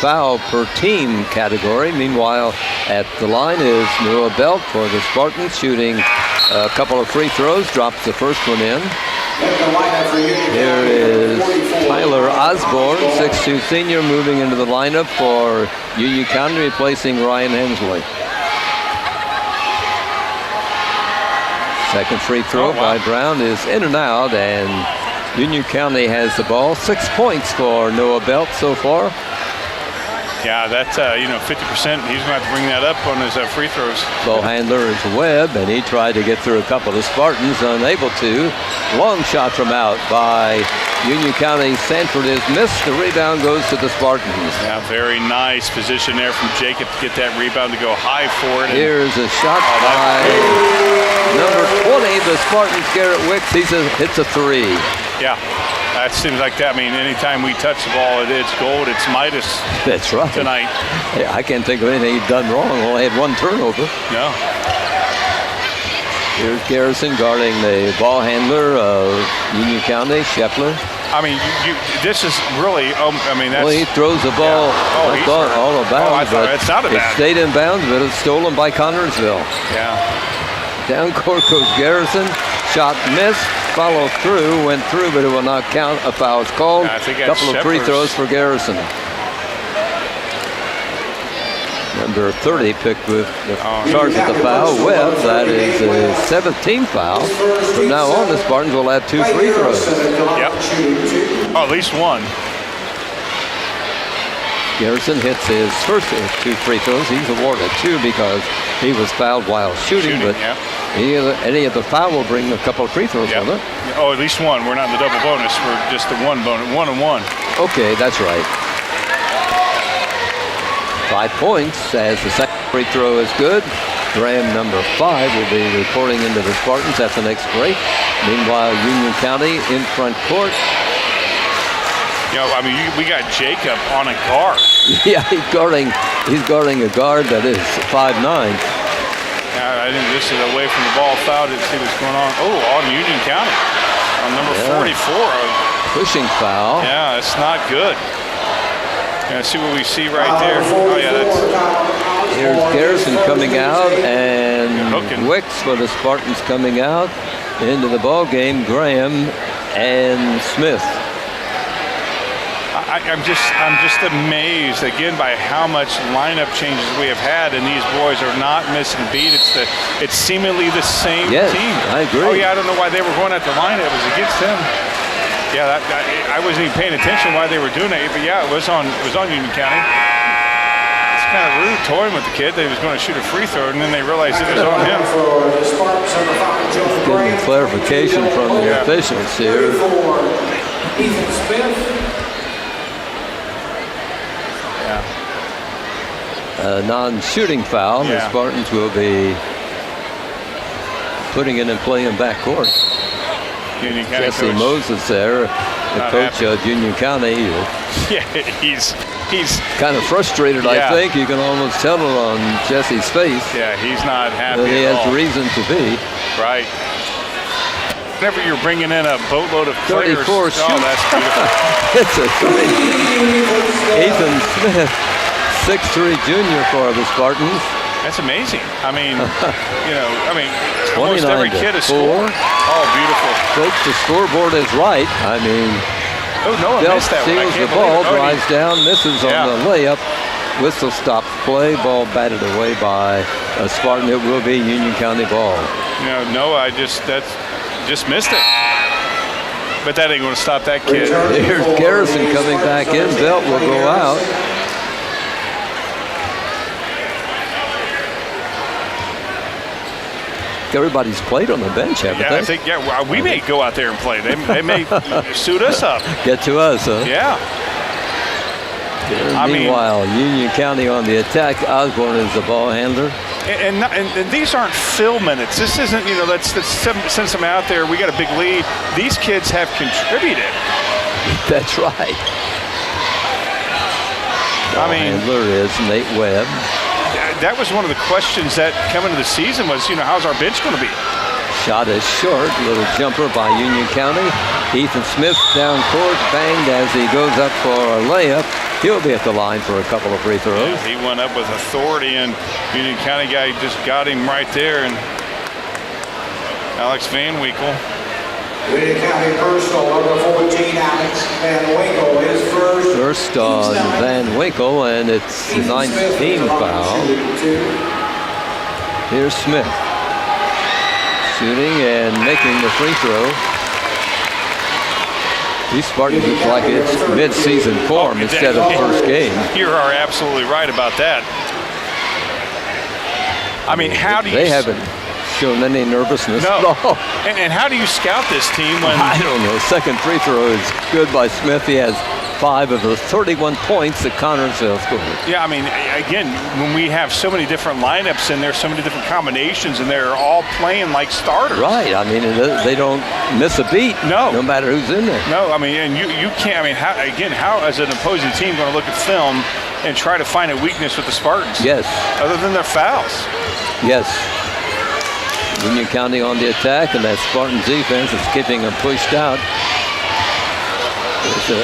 foul per team category. Meanwhile, at the line is Noah Belt for the Spartans, shooting a couple of free throws, drops the first one in. Here is Tyler Osborne, 6'2" senior, moving into the lineup for Union County, replacing Ryan Hensley. Second free throw by Brown is in and out, and Union County has the ball. 6 points for Noah Belt so far. Yeah, that's 50%. He's going to have to bring that up on his free throws. Ball handler is Webb, and he tried to get through a couple of Spartans, unable to. Long shot from out by Union County. Sanford is missed. The rebound goes to the Spartans. Yeah, very nice position there from Jacob to get that rebound to go high for it. Here's a shot by number 20, the Spartans, Garrett Wicks. He hits a 3. Yeah. That seems like that. I mean, anytime we touch the ball, it's gold. It's Midas. That's right. Tonight. Yeah, I can't think of anything he's done wrong. Only had 1 turnover. No. Here's Garrison guarding the ball handler of Union County, Scheffler. I mean, this is really. That's. Well, he throws the ball. Yeah. I thought all about I thought it's not a bad. It stayed in bounds, but it's stolen by Connersville. Yeah. Down court goes Garrison. Shot missed. Follow through. Went through, but it will not count. A foul is called. I think A that's couple of free Shepard's. throws for Garrison. Number 30 picked with the charge of the foul. Webb, that is a 17th foul. From now on, the Spartans will have 2 free throws. Yep. Oh, at least one. Garrison hits his first 2 free throws. He's awarded 2 because he was fouled while shooting, but yeah. any of the foul will bring a couple of free throws Yep. with it. Oh, at least one. We're not in the double bonus. We're just the one bonus. 1 and 1. Okay, that's right. 5 points as the second free throw is good. Graham, number 5, will be reporting into the Spartans at the next break. Meanwhile, Union County in front court. You know, I mean, we got Jacob on a guard. Yeah, he's guarding a guard that is 5'9". I think this is away from the ball foul. Didn't see what's going on. Oh, on Union County. On number 44. Pushing foul. Yeah, it's not good. Yeah, see what we see right there. Oh, yeah, that's... Here's Garrison coming out, and hooking. Wicks for the Spartans coming out. Into the ball game, Graham and Smith. I'm just amazed again by how much lineup changes we have had, and these boys are not missing a beat. It's seemingly the same team. I agree. Oh yeah, I don't know why they were going at the line. It was against them. Yeah, I wasn't even paying attention why they were doing it, but yeah, it was on Union County. It's kind of rude toying with the kid. They was going to shoot a free throw, and then they realized it was on him. Getting clarification from the officials here. Ethan Smith. A non-shooting foul. The Spartans will be putting it in play in backcourt. Union County Jesse coach. Moses there, the coach of Union County. Yeah, he's kind of frustrated, I think. You can almost tell it on Jesse's face. Yeah, he's not happy He at has all. reason to be. Right. Whenever you're bringing in a boatload of players. 34 shoots. Oh, that's beautiful. It's a three. Ethan Smith, 6'3" junior for the Spartans. That's amazing. I mean, almost every kid has 29-4. scored. Oh, beautiful. Folks, the scoreboard is right. I mean, Oh, no one Delp missed that one. I steals can't the ball, believe it. drives down, misses on the layup. Whistle stops play. Ball batted away by a Spartan. It will be Union County ball. I just missed it. But that ain't going to stop that kid. Here's Garrison coming back in. Delp will go out. Everybody's played on the bench, haven't they? I think, we may go out there and play. They may suit us up. Get to us, huh? Yeah. Meanwhile, Union County on the attack. Osborne is the ball handler. And these aren't fill minutes. This isn't, let's send some out there. We got a big lead. These kids have contributed. That's right. Ball handler is Nate Webb. That was one of the questions that coming into the season was, how's our bench going to be? Shot is short. Little jumper by Union County. Ethan Smith down court, banged as he goes up for a layup. He'll be at the line for a couple of free throws. Yeah, he went up with authority, and Union County guy just got him right there. And Alex Van Winkle. Union County personal, number 14, Alex Van Winkle, his first. First on Van Winkle, and it's the 19th foul. Here's Smith. Shooting and making the free throw. These Spartans look like it's mid-season form instead of first game. You are absolutely right about that. I mean, how do you... They haven't shown any nervousness at all. And how do you scout this team when... I don't know. Second free throw is good by Smith. He has 5 of the 31 points that Connersville scored. Yeah, I mean, again, when we have so many different lineups and there's so many different combinations and they're all playing like starters. Right. I mean, they don't miss a beat. No matter who's in there. No, I mean, and you can't, I mean, how is an opposing team going to look at film and try to find a weakness with the Spartans? Yes. Other than their fouls. Yes. Union County on the attack, and that Spartan defense is keeping them pushed out.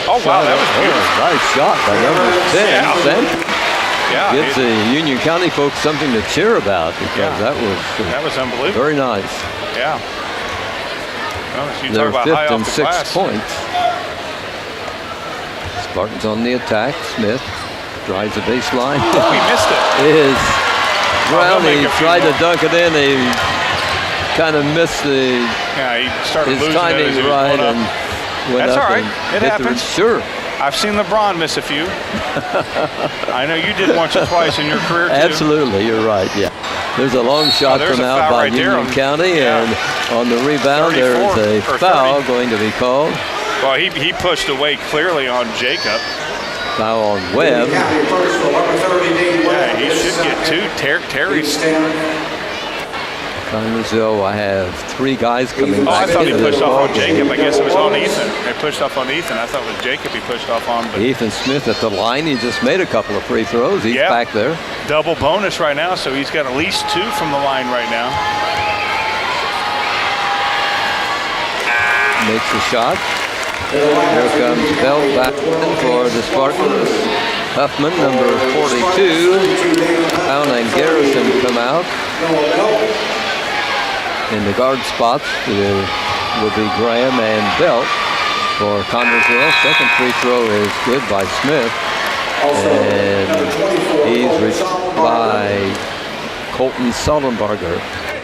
Oh, wow, that was beautiful. Nice shot by number 10. Yeah, gives the Union County folks something to cheer about, because that was unbelievable. very nice. Yeah. Well, you They're talk about high fifth off and the 6 glass. points. Spartans on the attack. Smith drives the baseline. We missed it. Is Brown, make he a few tried to more. dunk it in. He kind of missed Yeah, he started his losing it as timing he was right going up. and went That's up all right. and It hit happens. Sure. I've seen LeBron miss a few. I know you did once or twice in your career, too. Absolutely, you're right. Yeah. There's a long shot there's from a out foul by right there Union on- County, yeah. and on the rebound, 34 there's a or foul 30. going to be called. Well, he pushed away clearly on Jacob. Foul on Webb. County personal, number 30, Dave Yeah, Webb. he is should get second. 2. Terry's. Connersville, I have 3 guys coming Oh, I back thought he into this pushed off on ball game. Jacob. I guess it was on Ethan. They pushed off on Ethan. I thought it was Jacob he pushed off on. But Ethan Smith at the line. He just made a couple of free throws. He's Yeah. back there. double bonus right now, so he's got at least 2 from the line right now. Makes the shot. Here comes Belt back in for the Spartans. Huffman, number 42. Brown and Garrison come out. In the guard spots will be Graham and Belt for Connersville. Second free throw is good by Smith. And he's reached by Colton Sullenberger.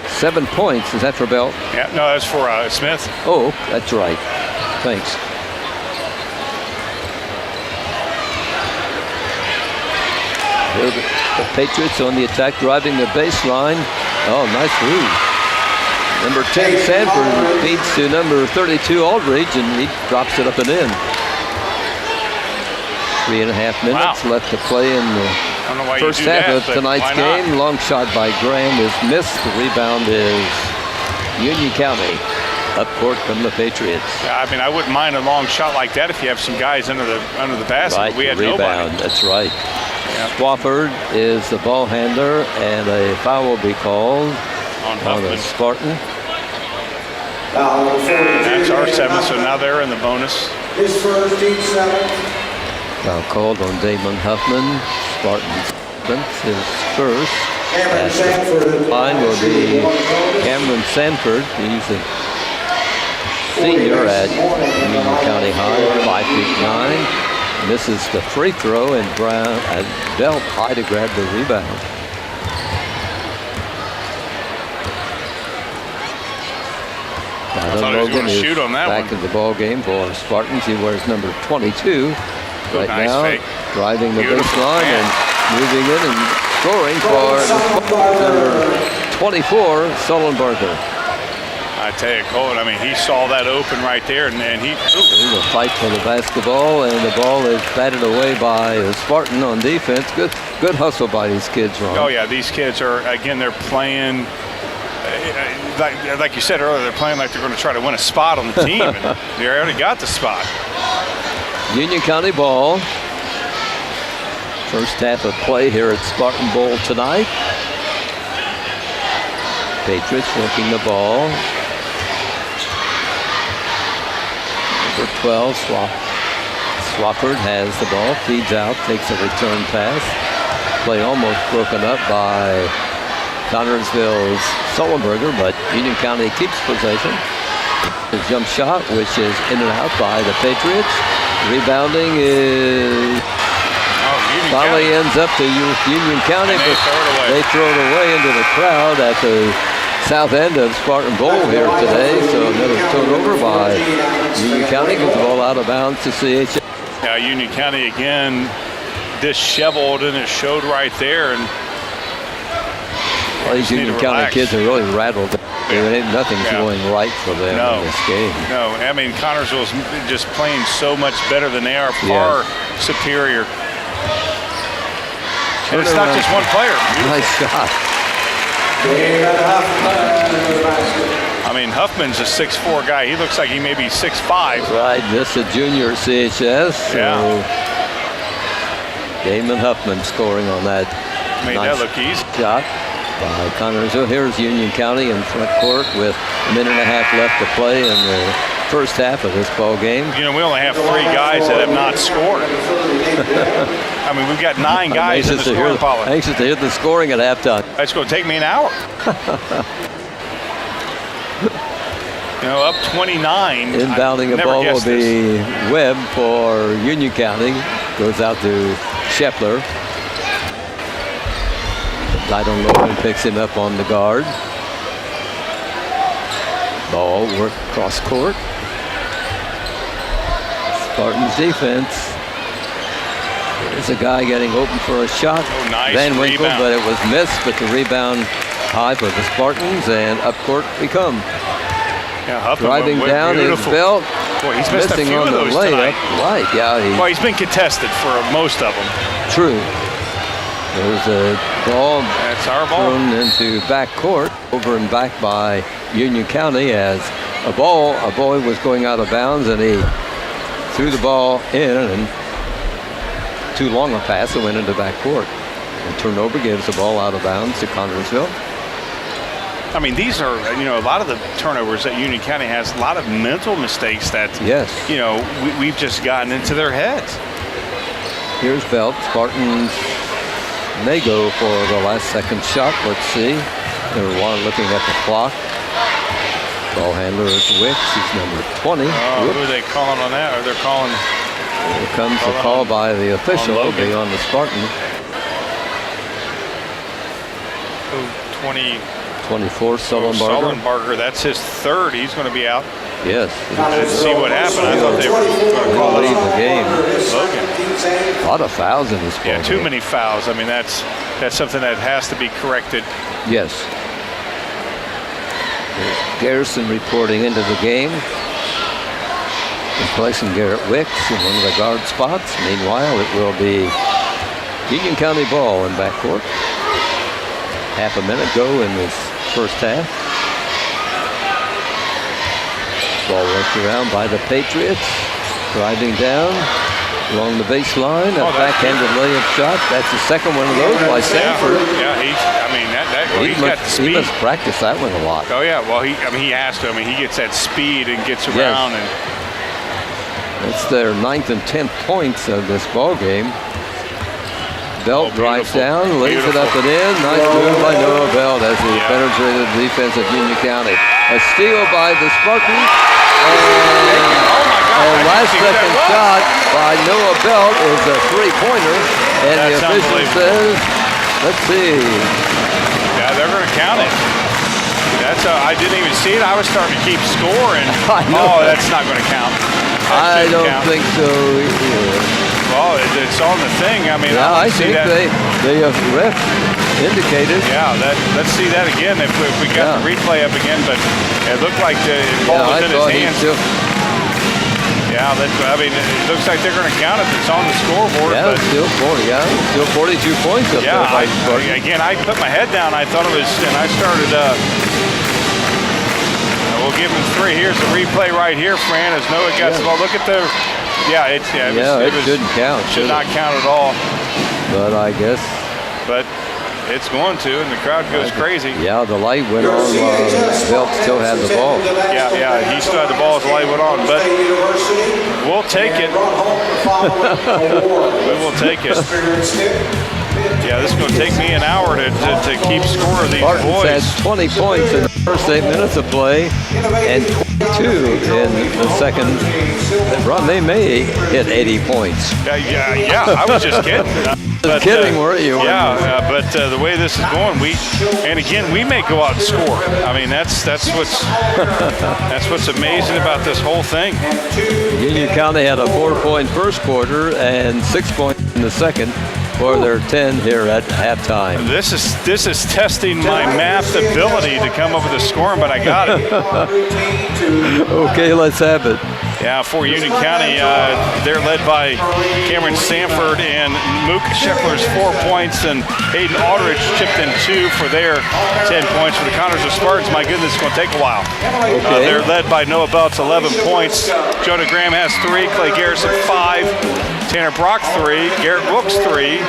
7 points. Is that for Belt? Yeah, no, that's for Smith. Oh, that's right. Thanks. Here the Patriots on the attack, driving the baseline. Oh, nice move. Number 10, Sanford, feeds to number 32, Aldridge, and he drops it up and in. 3.5 minutes left to play in the I don't know why first you do half that, of but tonight's why not? game. Long shot by Graham is missed. The rebound is Union County. Up court from the Patriots. Yeah, I mean, I wouldn't mind a long shot like that if you have some guys under the basket. Right, But we had rebound. nobody. That's right. Yeah. Swafford is the ball handler, and a foul will be called On on the Huffman. Spartan. That's our 7, so now they're in the bonus. His first, team 7. Foul called on Damon Huffman. Spartan's seventh, his first. Cameron At Sanford. the line will be Cameron Sanford. He's a senior at Union County High, 5'9". Misses the free throw, and Brown at Belt high to grab the rebound. I thought he was going to shoot on that back one. in the ball game for Spartans. He wears number 22 right Nice now, fake. driving the Beautiful. baseline and moving in and scoring for the Spartans. Number 24, Sullenberger. I tell you, Colin, I mean, he saw that open right there, and he. There's a fight for the basketball, and the ball is batted away by Spartan on defense. Good hustle by these kids, Ron. Oh yeah, these kids are, again, they're playing. Like you said earlier, they're playing like they're going to try to win a spot on the team, and they already got the spot. Union County ball. First half of play here at Spartan Bowl tonight. Patriots working the ball. Number 12, Swafford has the ball, feeds out, takes a return pass. Play almost broken up by Connersville's Sullenberger, but Union County keeps possession. The jump shot, which is in and out by the Patriots. Rebounding is finally ends up to Union County, but they throw it away into the crowd at the south end of Spartan Bowl here today. So another turnover by Union County, gets the ball out of bounds to CHS. Yeah, Union County again disheveled, and it showed right there. And all these Union County kids are really rattled. Nothing's going right for them in this game. No, I mean, Connersville's just playing so much better than they are, far superior. And it's not just one player. Nice shot. I mean, Huffman's a 6'4" guy. He looks like he may be 6'5". Right, this is a junior at CHS. So Damon Huffman scoring on that. Made that look easy. Shot by Connersville. Here's Union County in front court with a minute and a half left to play in the first half of this ball game. You know, we only have 3 guys that have not scored. I mean, we've got 9 guys in the scoring column. Anxious to hear the scoring at halftime. It's going to take me an hour. You know, up 29. Inbounding a ball will be Webb for Union County. Goes out to Scheffler. Lytle Logan picks him up on the guard. Ball work cross court. Spartans defense. There's a guy getting open for a shot. Oh, nice Van Winkle, rebound. but it was missed. But the rebound high for the Spartans, and up court we come. Yeah, Huffman Driving went down beautiful. his belt. Boy, he's missed a missing few on of the those layup. tonight. Right, yeah. Well, he's been contested for most of them. True. There's a ball That's our ball. thrown into back court, over and back by Union County as a boy was going out of bounds, and he threw the ball in, and too long a pass, it went into back court. And turnover gives the ball out of bounds to Connersville. I mean, these are, you know, a lot of the turnovers that Union County has, a lot of mental mistakes that, Yes. you know, we've just gotten into their heads. Here's Belt. Spartans may go for the last second shot. Let's see. They're looking at the clock. Ball handler is Wicks. He's number 20. Who are they calling on that? Or they're calling? Here comes the call by the official. It'll be on the Spartan. 24, Sullenbarger. Sullenbarger, that's his 3rd. He's going to be out. Yes. Let's see what happened. I thought they were going to call it Leave the game. Logan. A lot of fouls in this ball Yeah, too game. many fouls. I mean, that's something that has to be corrected. Yes. There's Garrison reporting into the game. Replacing Garrett Wicks in one of the guard spots. Meanwhile, it will be Union County ball in backcourt. Half a minute go in this first half. Ball worked around by the Patriots. Driving down along the baseline. A backhanded layup shot. That's the second one of those by Sanford. Yeah, he's got the speed. He must practice that one a lot. Oh yeah, well he has to. I mean, he gets that speed and gets around, and It's their 9th and 10th points of this ball game. Belt drives down, lays it up and in. Nice move by Noah Belt as he penetrated the defense of Union County. A steal by the Spartans. And a last second shot by Noah Belt is a 3-pointer. And the official says, let's see. Yeah, they're going to count it. I didn't even see it. I was starting to keep score, and that's not going to count. I don't think so either. Well, it's on the thing. I mean, yeah, I think that. the ref indicated. Yeah, let's see that again if we got the replay up again. But it looked like the ball was in his hands. I mean, it looks like they're going to count it. It's on the scoreboard. Yeah, but still 40. Yeah, still 42 points up there. Again, I put my head down. I thought it was, and I started. We'll give him 3. Here's the replay right here, Fran. As Noah got the ball. Look at the. It shouldn't count. Should not count at all. But I guess. But it's going to, and the crowd goes crazy. Yeah, the light went on while Belt still had the ball. Yeah, he still had the ball as the light went on. But we'll take it. We will take it. Yeah, this is going to take me an hour to keep score of these boys. Had 20 points in the first 8 minutes of play and 22 in the second. Ron, they may hit 80 points. Yeah, I was just kidding. But, kidding, weren't you? Yeah, but the way this is going, we may go out and score. I mean, that's what's amazing about this whole thing. Union County had a 4-point first quarter and 6 points in the second for their 10 here at halftime. This is testing my math ability to come up with a scoring, but I got it. Okay, let's have it. Yeah, for Union County, they're led by Cameron Sanford, and Mook Scheffler's 4 points, and Hayden Aldridge chipped in 2 for their 10 points. For the Connersville Spartans, my goodness, it's going to take a while. They're led by Noah Belts, 11 points. Jonah Graham has 3, Clay Garrison 5, Tanner Brock 3, Garrett Wicks 3,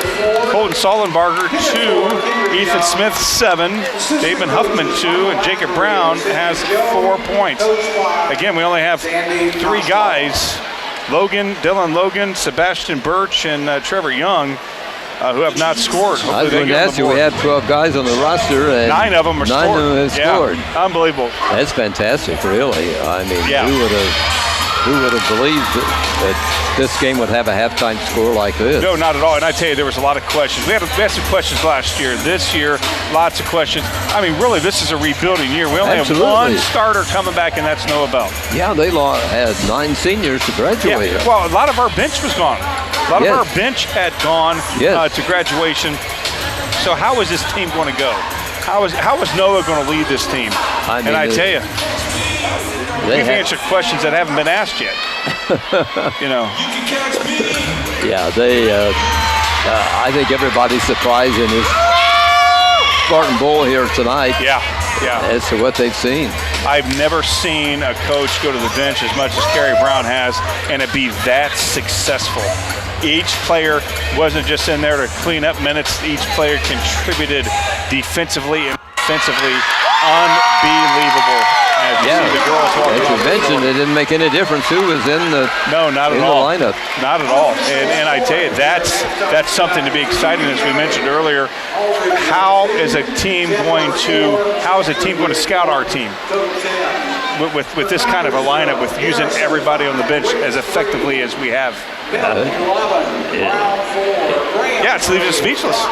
Colton Sollenbarger 2, Ethan Smith 7, Damon Huffman 2, and Jacob Brown has 4 points. Again, we only have 3 guys, Dylan Logan, Sebastian Birch, and Trevor Young, who have not scored. I was going to ask you, we have 12 guys on the roster, and 9 of them are scored. 9 of them have scored. Unbelievable. That's fantastic, really. I mean, who would have believed that this game would have a halftime score like this? No, not at all. And I tell you, there was a lot of questions. We had some questions last year. This year, lots of questions. I mean, really, this is a rebuilding year. We only have 1 starter coming back, and that's Noah Bell. Yeah, they had 9 seniors to graduate. Yeah. Well, a lot of our bench was gone. A lot of our bench had gone to graduation. So how is this team going to go? How is Noah going to lead this team? I tell you, we've answered questions that haven't been asked yet. Yeah, I think everybody's surprised in this Spartan Bowl here tonight. Yeah. As to what they've seen. I've never seen a coach go to the bench as much as Kerry Brown has and it be that successful. Each player wasn't just in there to clean up minutes. Each player contributed defensively and offensively. Unbelievable. As you see the girls walking as you mentioned, it didn't make any difference who was in the lineup. Not at all. And I tell you, that's something to be exciting. As we mentioned earlier, how is a team going to scout our team with this kind of a lineup, with using everybody on the bench as effectively as we have? It's leaving us speechless.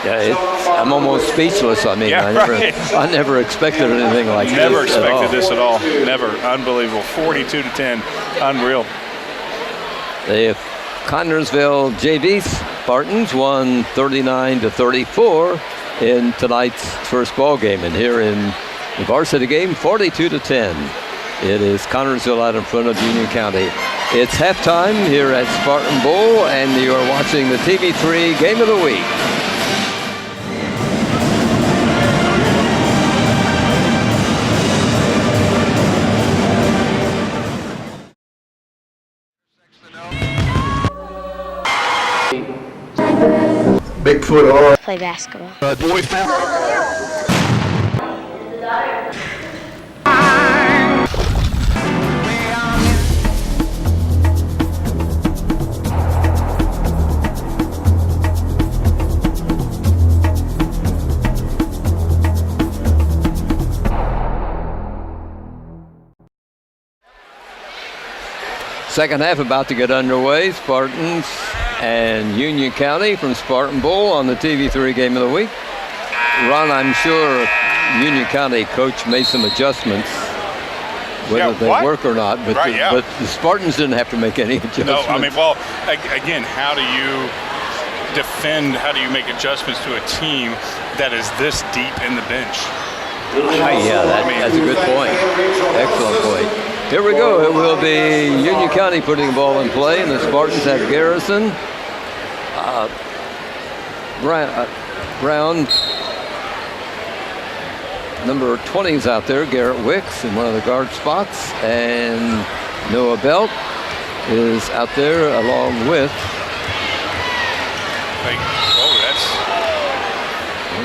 Yeah, I'm almost speechless. I mean, I never expected anything like this. Never expected this at all. Never. Unbelievable. 42-10. Unreal. The Connersville JV Spartans won 39-34 in tonight's first ball game, and here in the varsity game, 42-10. It is Connersville out in front of Union County. It's halftime here at Spartan Bowl, and you are watching the TV3 Game of the Week. Bigfoot or play basketball. boy foul. Second half about to get underway. Spartans and Union County from Spartan Bowl on the TV3 Game of the Week. Ron, I'm sure Union County coach made some adjustments, whether they work or not, but, but the Spartans didn't have to make any adjustments. No, I mean, well, again, how do you defend, how do you make adjustments to a team that is this deep in the bench? That's a good point. Excellent point. Here we go. It will be Union County putting the ball in play, and the Spartans have Garrison, Brown, number 20 is out there, Garrett Wicks in one of the guard spots, and Noah Belt is out there along with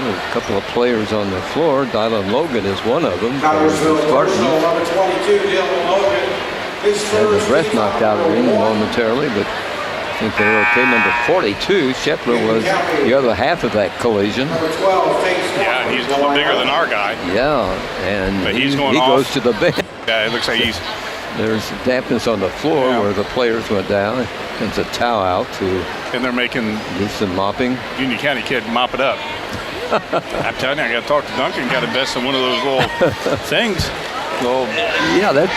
a couple of players on the floor. Dylan Logan is one of them for the Spartans. Had the breath knocked out of him momentarily, but I think they're okay. Number 42, Scheffler, was the other half of that collision. Yeah, he's a little bigger than our guy. Yeah, and but he goes to the bench. Yeah, it looks like there's dampness on the floor where the players went down. There's a towel out and they're making do some mopping. Union County kid mop it up. I'm telling you, I got to talk to Duncan. Got to invest in one of those little things. Well, yeah, we'll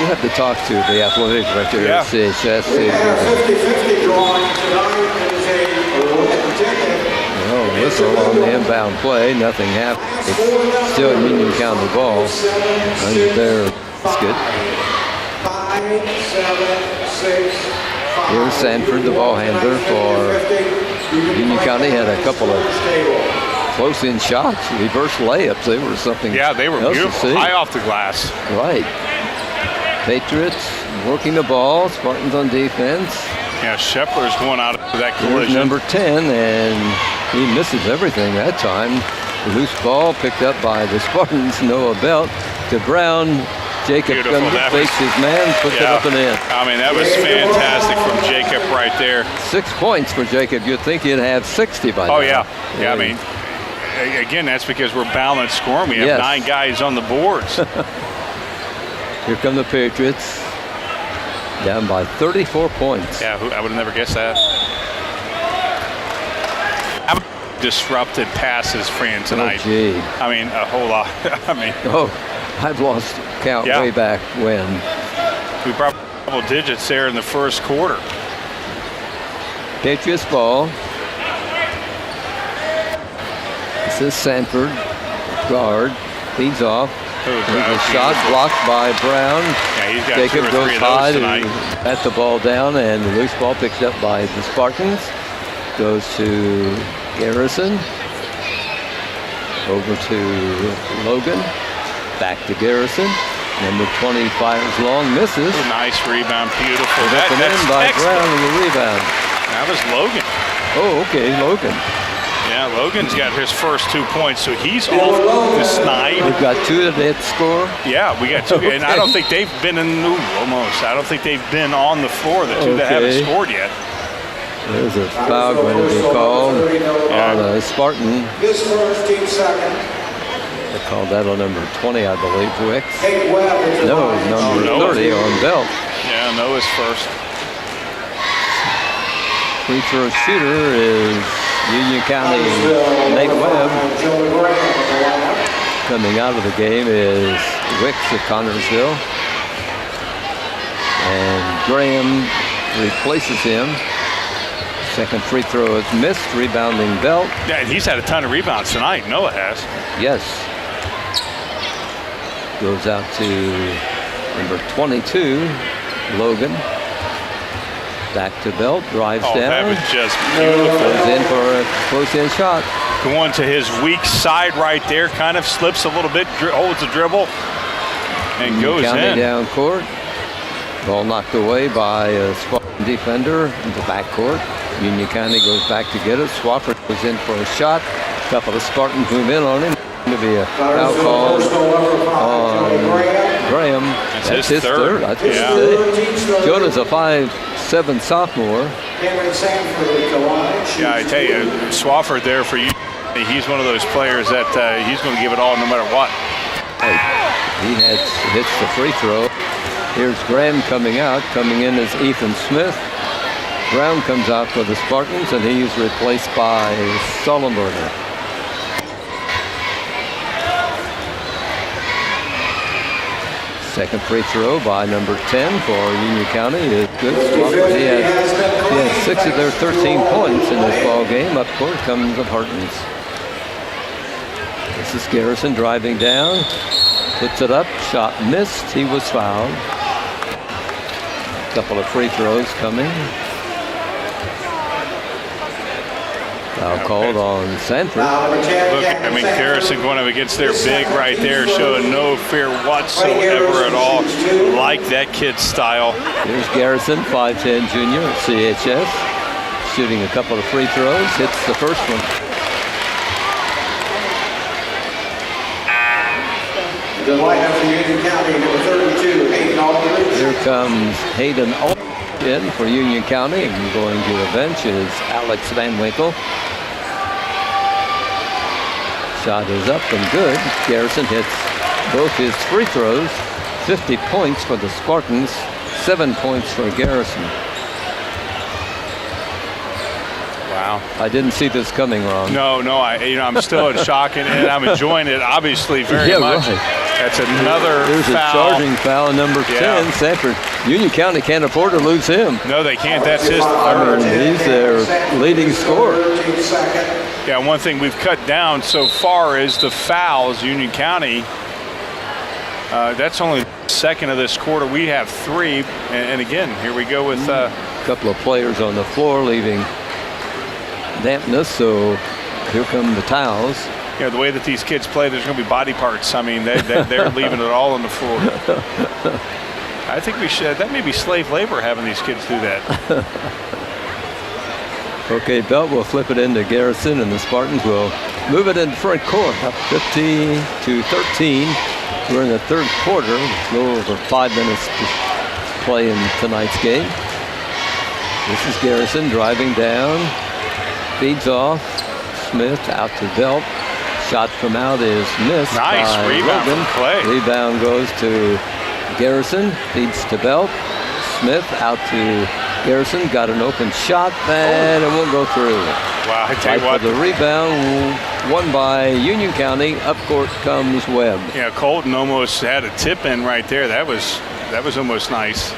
have to talk to the athletic director here at CHS. Whistle on the inbound play. Nothing happened. It's still a Union County ball. Under there, it's good. Here's Sanford, the ball handler for Union County. Had a couple of close-in shots, reverse layups. They were something. Yeah, they were beautiful. High off the glass. Right. Patriots working the ball. Spartans on defense. Yeah, Shepler's going out of that collision. Here's number 10, and he misses everything that time. Loose ball picked up by the Spartans. Noah Belt to Brown. Jacob fakes his man, puts it up and in. I mean, that was fantastic from Jacob right there. 6 points for Jacob. You'd think he'd have 60 by now. Oh, yeah. Yeah, I mean, again, that's because we're balanced scoring. We have 9 guys on the boards. Here come the Patriots. Down by 34 points. Yeah, I would have never guessed that. Disrupted passes, Fran, tonight. Oh, gee. I mean, a whole lot. I mean. Oh, I've lost count way back when. We brought double digits there in the first quarter. Patriots ball. This is Sanford, guard. Feeds off. There's a shot blocked by Brown. Yeah, he's got Jacob 2 or 3 goes of high those tonight. at the ball down, and the loose ball picked up by the Spartans. Goes to Garrison. Over to Logan. Back to Garrison. Number 20 fires long, misses. Nice rebound, beautiful. That's in by Brown in the rebound. That was Logan. Oh, okay, Logan. Yeah, Logan's got his first 2 points, so he's off the snipe. We've got 2 that score. Yeah, we got 2, Okay. and I don't think they've been I don't think they've been on the floor. The 2 that haven't scored yet. There's a foul going to be called on a Spartan. His first, team second. They called that on number 20, I believe, Wicks. Kate Webb with the No, line. number 30 on Belt. Yeah, Noah's first. Free throw shooter is Union County Nate Webb. Coming out of the game is Wicks of Connersville. And Graham replaces him. Second free throw is missed, rebounding Belt. Yeah, and he's had a ton of rebounds tonight. Noah has. Yes. Goes out to number 22, Logan. Back to Belt, drives down. That was just beautiful. Goes in for a close-in shot. Going to his weak side right there, kind of slips a little bit, holds the dribble, and goes County in. Down court. Ball knocked away by a Spartan defender in the backcourt. Union County goes back to get it. Swafford goes in for a shot. A couple of Spartans move in on him. Going to be a foul call on Graham. That's his third. I think Jonah's a 5'7" sophomore. Yeah, I tell you, Swafford there for you. He's one of those players that he's going to give it all no matter what. He hits the free throw. Here's Graham coming out. Coming in is Ethan Smith. Brown comes out for the Spartans, and he's replaced by Sullenberger. Second free throw by number 10 for Union County is good. He had 6 of their 13 points in this ball game. Up court comes the Hartons. This is Garrison driving down. Puts it up. Shot missed. He was fouled. Couple of free throws coming. Foul called on Sanford. Look, I mean, Garrison going up against their big right there, showing no fear whatsoever at all. Like that kid's style. Here's Garrison, 5'10" junior at CHS. Shooting a couple of free throws. Hits the first one. The lineup for Union County, number 32, Hayden Aldridge. Here comes Hayden Aldridge in for Union County, and going to the bench is Alex Van Winkle. Shot is up and good. Garrison hits both his free throws. 50 points for the Spartans, 7 points for Garrison. Wow. I didn't see this coming, Ron. No, I'm still in shock, and I'm enjoying it, obviously, very much. Right. That's another There's foul. a charging foul, number 10, Sanford. Union County can't afford to lose him. No, they can't. That's his I third. mean, he's their leading scorer. Yeah, one thing we've cut down so far is the fouls. Union County That's only second of this quarter. We have 3. And again, here we go with a couple of players on the floor leaving dampness. So here come the towels. You know, the way that these kids play, there's going to be body parts. I mean, they're leaving it all on the floor. I think we should. That may be slave labor having these kids do that. Okay, Belt will flip it into Garrison, and the Spartans will move it in front court, up 15-13. We're in the third quarter, a little over 5 minutes to play in tonight's game. This is Garrison driving down, feeds off. Smith out to Belt. Shot from out is missed. Nice by rebound Logan. from Clay. Rebound goes to Garrison, feeds to Belt. Smith out to Garrison, got an open shot, and it won't go through. Wow, I tell you what. The rebound won by Union County. Up court comes Webb. Yeah, Colton almost had a tip in right there. That was almost nice.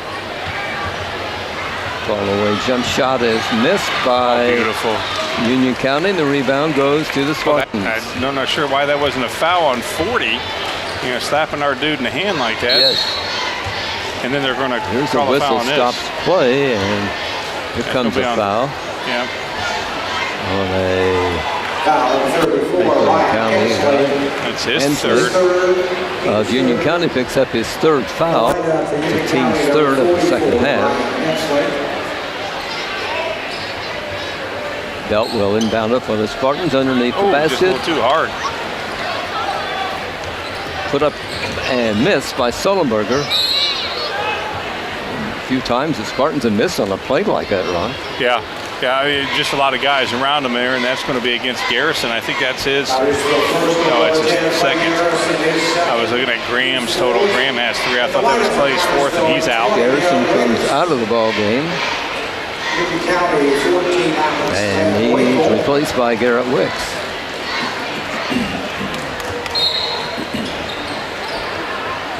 Fall away jump shot is missed by beautiful Union County. The rebound goes to the Spartans. I'm not sure why that wasn't a foul on 40. You know, slapping our dude in the hand like that. Yes. And then they're going to Here's call a whistle a foul on stops this. play, and here comes a foul. Yeah. On a Foul 34, County. That's his Hensley. third. Union County picks up his third foul. It's the team's third of the second half. Belt will inbound it for the Spartans underneath the Just a basket. little too hard. Put up and missed by Sullenberger. A few times the Spartans have missed on a play like that, Ron. Yeah. Yeah, I mean, just a lot of guys around him there, and that's going to be against Garrison. I think that's his. No, it's his second. I was looking at Graham's total. Graham has 3. I thought that was Clay's fourth, and he's out. Garrison comes out of the ball game, and he's replaced by Garrett Wicks.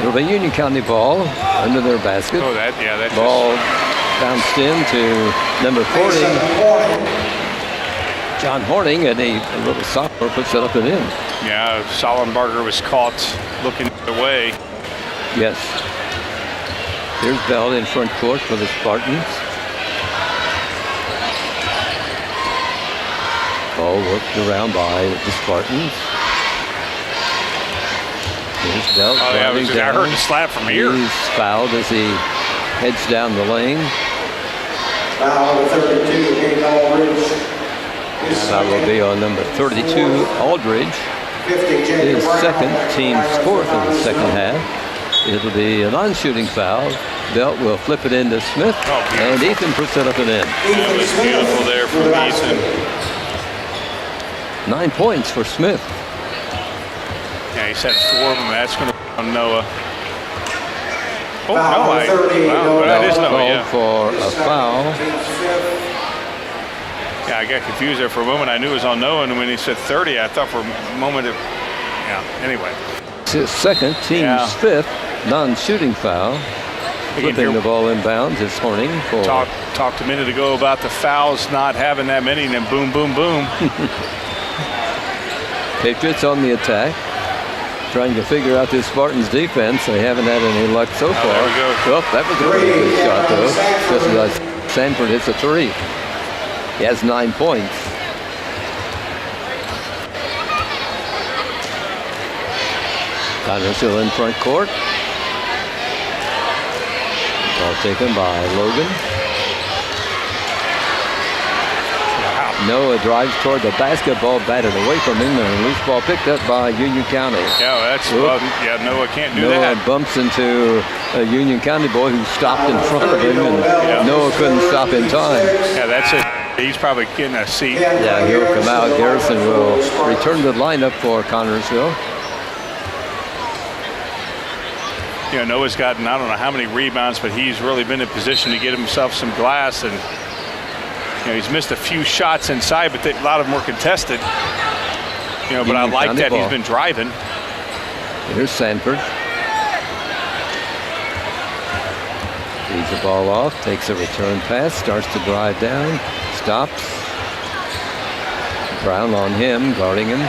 It'll be Union County ball under their basket. Oh, that ball bounced in to number 40, John Horning, and a little sophomore puts it up and in. Yeah, Sollenberger was caught looking away. Yes. Here's Bell in front court for the Spartans. Ball worked around by the Spartans. Here's Bell driving down. I heard the slap from here. He's fouled as he heads down the lane. Foul 32, Hayden Aldridge. Foul will be on number 32, Aldridge. His second, team's fourth of the second half. It'll be a non-shooting foul. Belt will flip it into Smith, and Ethan puts it up and in. That was beautiful there from Ethan. 9 points for Smith. Yeah, he's had 4 of them. That's going to be on Noah. Oh, no, that is Noah, yeah. For a foul. Yeah, I got confused there for a moment. I knew it was on Noah, and when he said 30, I thought for a moment anyway. It's his second, team's fifth non-shooting foul. Flipping the ball inbounds is Horning. Talked a minute ago about the fouls not having that many, and then boom, boom, boom. Patriots on the attack, trying to figure out this Spartans defense. They haven't had any luck so far. There we go. Well, that was a really good shot, though. Just as Sanford hits a 3. He has 9 points. Connors still in front court. Ball taken by Logan. Noah drives toward the basketball, batted away from him, and a loose ball picked up by Union County. Yeah, that's Noah can't do that. Noah bumps into a Union County boy who stopped in front of him, and Noah couldn't stop in time. Yeah, that's it. He's probably getting a seat. Yeah, he'll come out. Garrison will return to the lineup for Connorsville. You know, Noah's gotten, I don't know how many rebounds, but he's really been in position to get himself some glass, and you know, he's missed a few shots inside, but a lot of them were contested. You know, but I like that he's been driving. Here's Sanford. Feeds the ball off, takes a return pass, starts to drive down, stops. Brown on him, guarding him.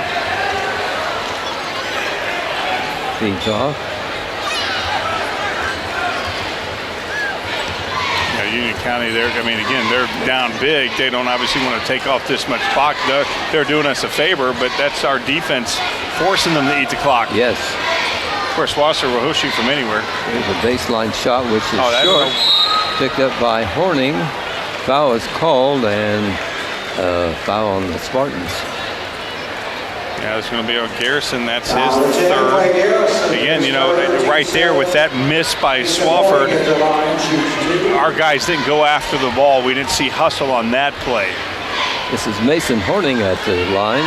Feeds off. Union County, they're down big. They don't obviously want to take off this much clock. They're doing us a favor, but that's our defense forcing them to eat the clock. Yes. Of course, Wasser will shoot from anywhere. There's a baseline shot, which is short. Picked up by Horning. Foul is called, and foul on the Spartans. Yeah, it's going to be on Garrison. That's his third. Again, right there with that miss by Swafford, our guys didn't go after the ball. We didn't see hustle on that play. This is Mason Horning at the line,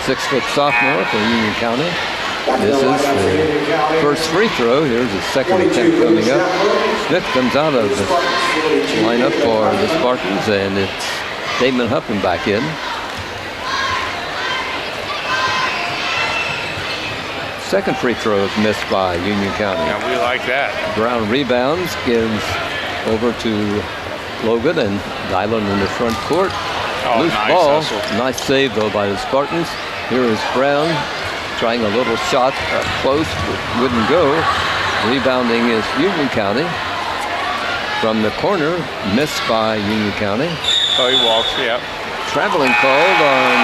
6-foot sophomore for Union County. This is the first free throw. Here's the second attempt coming up. Smith comes out of the lineup for the Spartans, and it's Damon Huffman back in. Second free throw is missed by Union County. Yeah, we like that. Brown rebounds, gives over to Logan, and Dylan in the front court. Oh, Loose nice ball. hustle. Nice save, though, by the Spartans. Here is Brown trying a little shot up close, wouldn't go. Rebounding is Union County. From the corner, missed by Union County. Oh, he walks, yeah. Traveling called on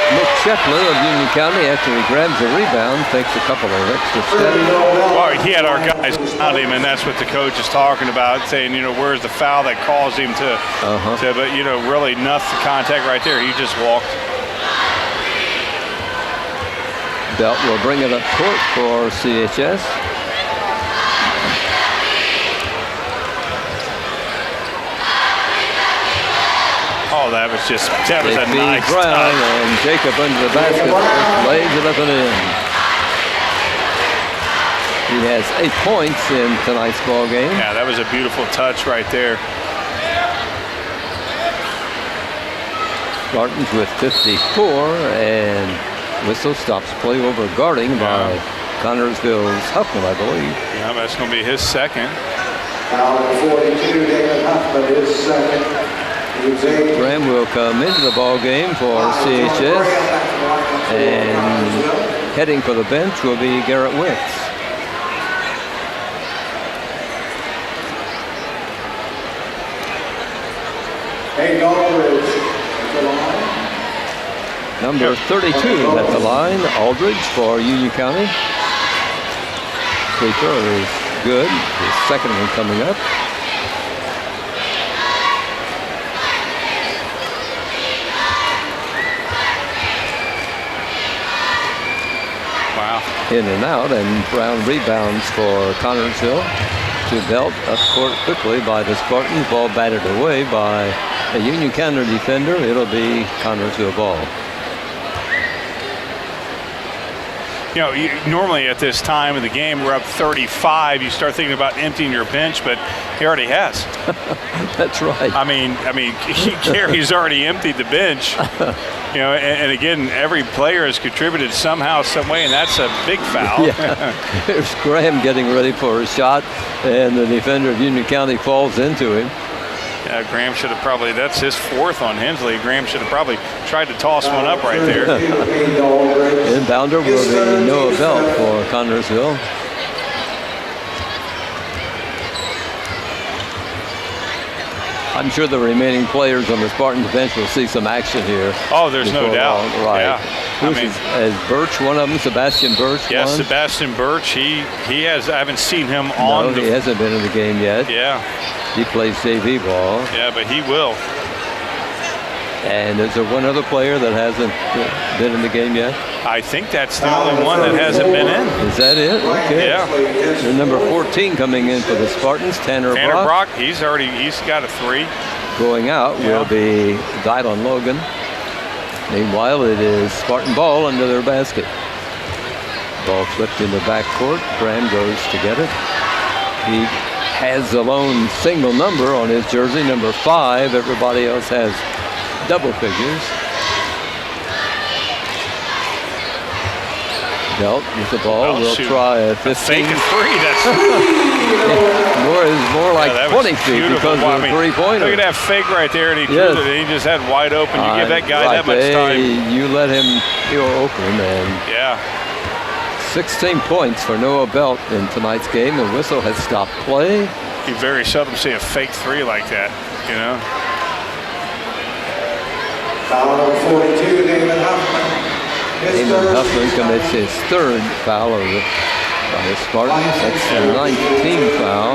Nick Shepley of Union County after he grabs the rebound, takes a couple of extra steps. Well, he had our guys around him, and that's what the coach is talking about, saying, where's the foul that caused him to but, really nothing contact right there. He just walked. Belt will bring it up court for CHS. Oh, that was a nice Brown, touch. and Jacob under the basket, just lays it up and in. He has 8 points in tonight's ball game. Yeah, that was a beautiful touch right there. Spartans with 54, and whistle stops play over guarding by Connorsville's Huffman, I believe. Yeah, that's going to be his second. Foul at 42, David Huffman, his second. Graham will come into the ball game for CHS, and heading for the bench will be Garrett Wicks. Hey, Aldridge at the line. Number 32 at the line, Aldridge for Union County. Free throw is good. The second one coming up. Wow. In and out, and Brown rebounds for Connorsville. To Belt, up court quickly by the Spartans. Ball batted away by a Union County defender. It'll be Connorsville ball. Normally at this time of the game, we're up 35. You start thinking about emptying your bench, but he already has. That's right. I mean, Gary's already emptied the bench. And again, every player has contributed somehow, some way, and that's a big foul. Yeah. Here's Graham getting ready for a shot, and the defender of Union County falls into him. Yeah, Graham should have probably, that's his fourth on Hensley. Graham should have probably tried to toss one up right there. Inbounder will be Noah Belt for Connorsville. I'm sure the remaining players on the Spartans bench will see some action here. Oh, there's no doubt. Right. Yeah. Is Birch one of them? Sebastian Birch? Yes, one? Sebastian Birch. He has. I haven't seen him on. No, he hasn't been in the game yet. Yeah. He plays JV ball. Yeah, but he will. And is there one other player that hasn't been in the game yet? I think that's the only one that hasn't been in. Is that it? Okay. Yeah. And number 14 coming in for the Spartans, Tanner Brock. He's got a 3. Going out will be Dylan Logan. Meanwhile, it is Spartan ball under their basket. Ball flipped in the backcourt. Graham goes to get it. He has a lone single number on his jersey, number 5. Everybody else has double figures. Belt with the ball. We'll try a 15. Fake a 3. That's more like 20 feet because of the three-pointer. Look at that fake right there, and he threw it, and he just had wide open. You give that guy that much time. You let him go open, and 16 points for Noah Belt in tonight's game. The whistle has stopped play. You very seldom see a fake three like that, you know. Foul number 42, Damon Huffman. Damon Huffman commits his third foul by the Spartans. That's the 19th foul.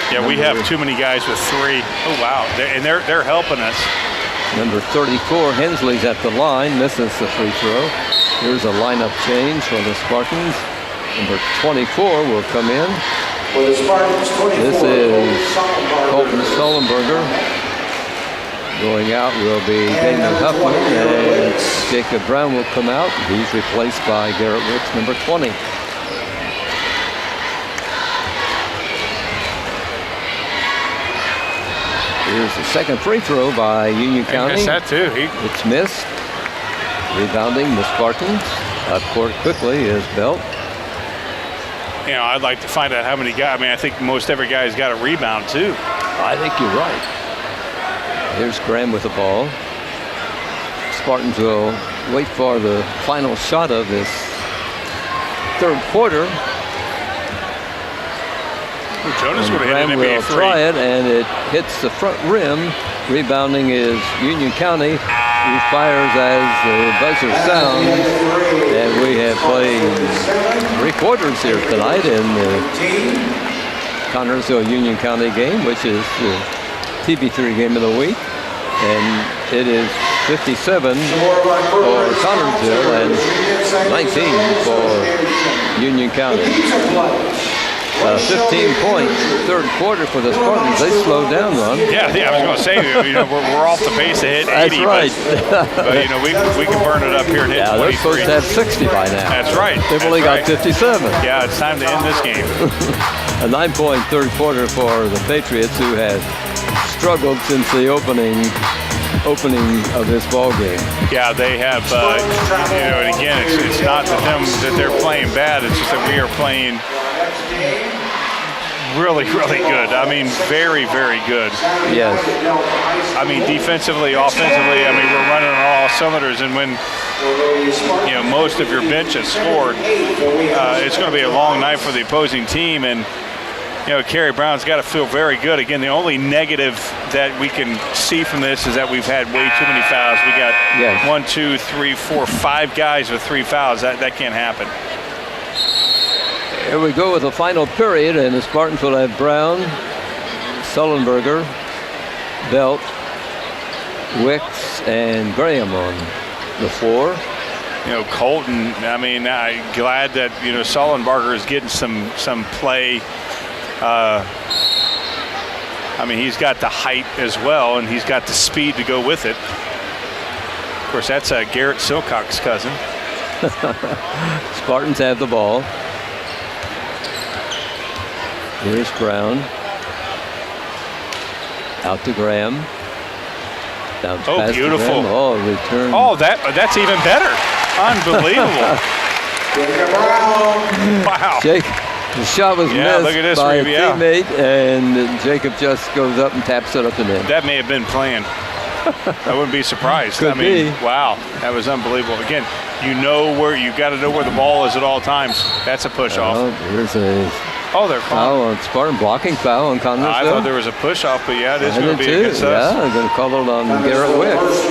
Yeah, we have too many guys with three. Oh wow, they're helping us. Number 34, Hensley's at the line, misses the free throw. Here's a lineup change for the Spartans. Number 24 will come in. For the Spartans, 24. This is Colton Sullenberger. Going out will be Damon Huffman, and Jacob Brown will come out. He's replaced by Garrett Wicks, number 20. Here's the second free throw by Union County. I missed that too. It's missed. Rebounding the Spartans. Up court quickly is Belt. You know, I'd like to find out how many guys. I mean, I think most every guy's got a rebound too. I think you're right. Here's Graham with the ball. Spartans will wait for the final shot of this third quarter. Jonas would have Graham hit an will NBA three. try it, and it hits the front rim. Rebounding is Union County, who fires as the buzzer sounds. And we have played 3 quarters here tonight in the Connersville Union County game, which is the TB3 game of the week. And it is 57 for Connersville and 19 for Union County. 15-point third quarter for the Spartans. They slowed down, Ron. Yeah, I was going to say, you know, we're off the pace to hit 80. That's right. But you know, we can burn it up here and hit 23. They're supposed to have 60 by now. That's right. They've only got 57. Yeah, it's time to end this game. A 9-point third quarter for the Patriots, who have struggled since the opening of this ball game. Yeah, they have. You know, and again, it's not that they're playing bad. It's just that we are playing really, really good. I mean, very, very good. Yes. I mean, defensively, offensively, I mean, we're running on all cylinders. And when, you know, most of your bench has scored, it's going to be a long night for the opposing team. And, you know, Kerry Brown's got to feel very good. Again, the only negative that we can see from this is that we've had way too many fouls. We got 1, 2, 3, 4, 5 guys with 3 fouls. That can't happen. Here we go with the final period, and the Spartans will have Brown, Sullenberger, Belt, Wicks, and Graham on the floor. You know, Colton, I mean, I'm glad that, you know, Sullenberger is getting some play. I mean, he's got the height as well, and he's got the speed to go with it. Of course, that's Garrett Silcock's cousin. Spartans have the ball. Here's Brown. Out to Graham. Down to pass beautiful. To Graham. Oh, return. Oh, that's even better. Unbelievable. Wow. Jake, the shot was missed look at this, by a yeah. teammate, and Jacob just goes up and taps it up and in. That may have been planned. I wouldn't be surprised. Could I mean, be. Wow, that was unbelievable. Again, you got to know where the ball is at all times. That's a push off. Here's a they're foul on Spartan, blocking foul on Connersville. I thought there was a push off, but yeah, it is going to be too. against us. Yeah, they're going to call it on Garrett Wicks.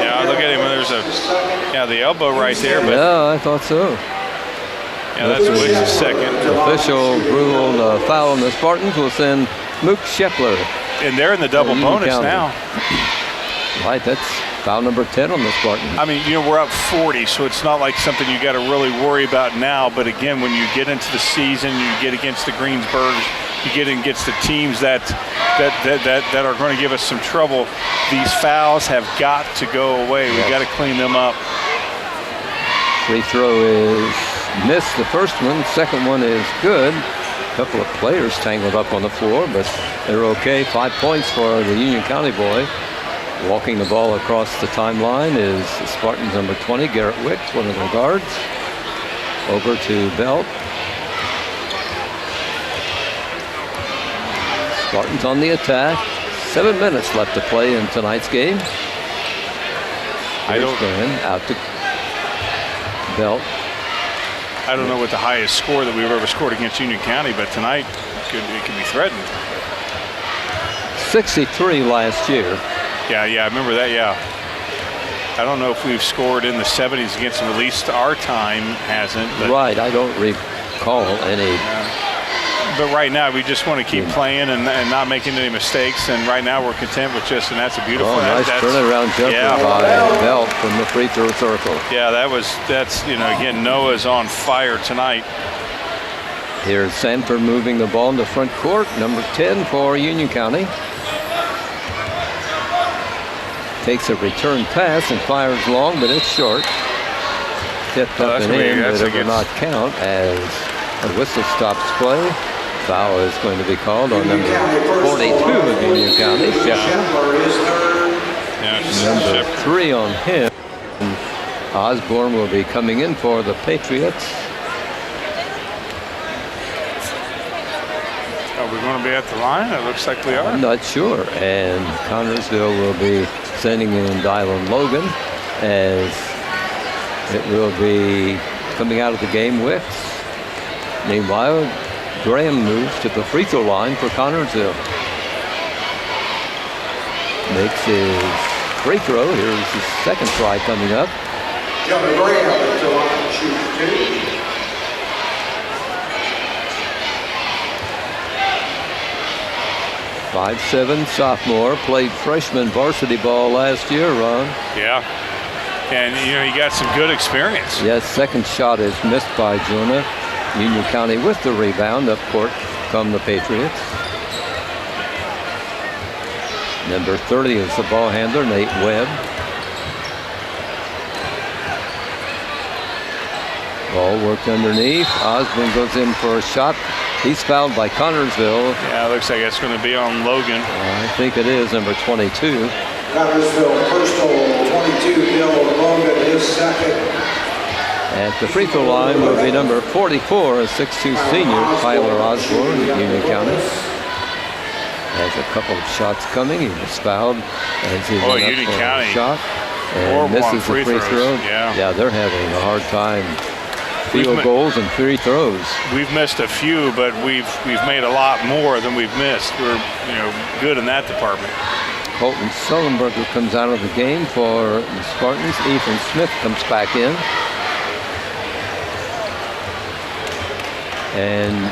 Yeah, look at him. There's the elbow right there. But yeah, I thought so. Yeah, that's Wicks' second. Official ruled foul on the Spartans will send Mook Shepler. And they're in the double bonus County. now. Right, that's foul number 10 on the Spartans. I mean, you know, we're up 40, so it's not like something you got to really worry about now. But again, when you get into the season, you get against the Greensburgs, you get against the teams that are going to give us some trouble. These fouls have got to go away. We got to clean them up. Free throw is missed. The first one, second one is good. A couple of players tangled up on the floor, but they're okay. 5 points for the Union County boy. Walking the ball across the timeline is the Spartans number 20, Garrett Wicks, one of their guards. Over to Belt. Spartans on the attack. 7 minutes left to play in tonight's game. Out to Belt. I don't know what the highest score that we've ever scored against Union County, but tonight it could be threatened. 63 last year. Yeah, I remember that. Yeah. I don't know if we've scored in the 70s against them. At least our time hasn't. But, right. I don't recall any. But right now, we just want to keep playing and not making any mistakes. And right now, we're content with just, and that's a beautiful. Nice turnaround jumper by Belt from the free throw circle. Yeah, that's again, Noah's on fire tonight. Here's Sanford moving the ball in the front court. Number 10 for Union County. Takes a return pass and fires long, but it's short. Tipped up and in, but it will not count as a whistle stops play. Foul is going to be called on number 42 of Union County. Number 3 on him. And Osborne will be coming in for the Patriots. Are we going to be at the line? It looks like we are. I'm not sure. And Connorsville will be sending in Dylan Logan, as it will be coming out of the game. Wicks. Meanwhile, Graham moves to the free throw line for Connorsville. Makes his free throw. Here's his second try coming up. Johnny Graham to line shoots 2. 5'7" sophomore, played freshman varsity ball last year, Ron. Yeah, and he got some good experience. Yes, second shot is missed by Jonah. Union County with the rebound. Up court come the Patriots. Number 30 is the ball handler, Nate Webb. Ball worked underneath. Osborne goes in for a shot. He's fouled by Connorsville. Yeah, it looks like it's going to be on Logan. I think it is, number 22. Connorsville personal 22, Bill Logan, his second. At the free throw line will be number 44, a 6'2" senior, Tyler Osborne of Union County. Has a couple of shots coming. He was fouled as he went up Union for County. a shot and misses the free throw. Yeah, they're having a hard time. Field goals and free throws. We've missed a few, but we've made a lot more than we've missed. We're good in that department. Colton Sullenberger comes out of the game for the Spartans. Ethan Smith comes back in. And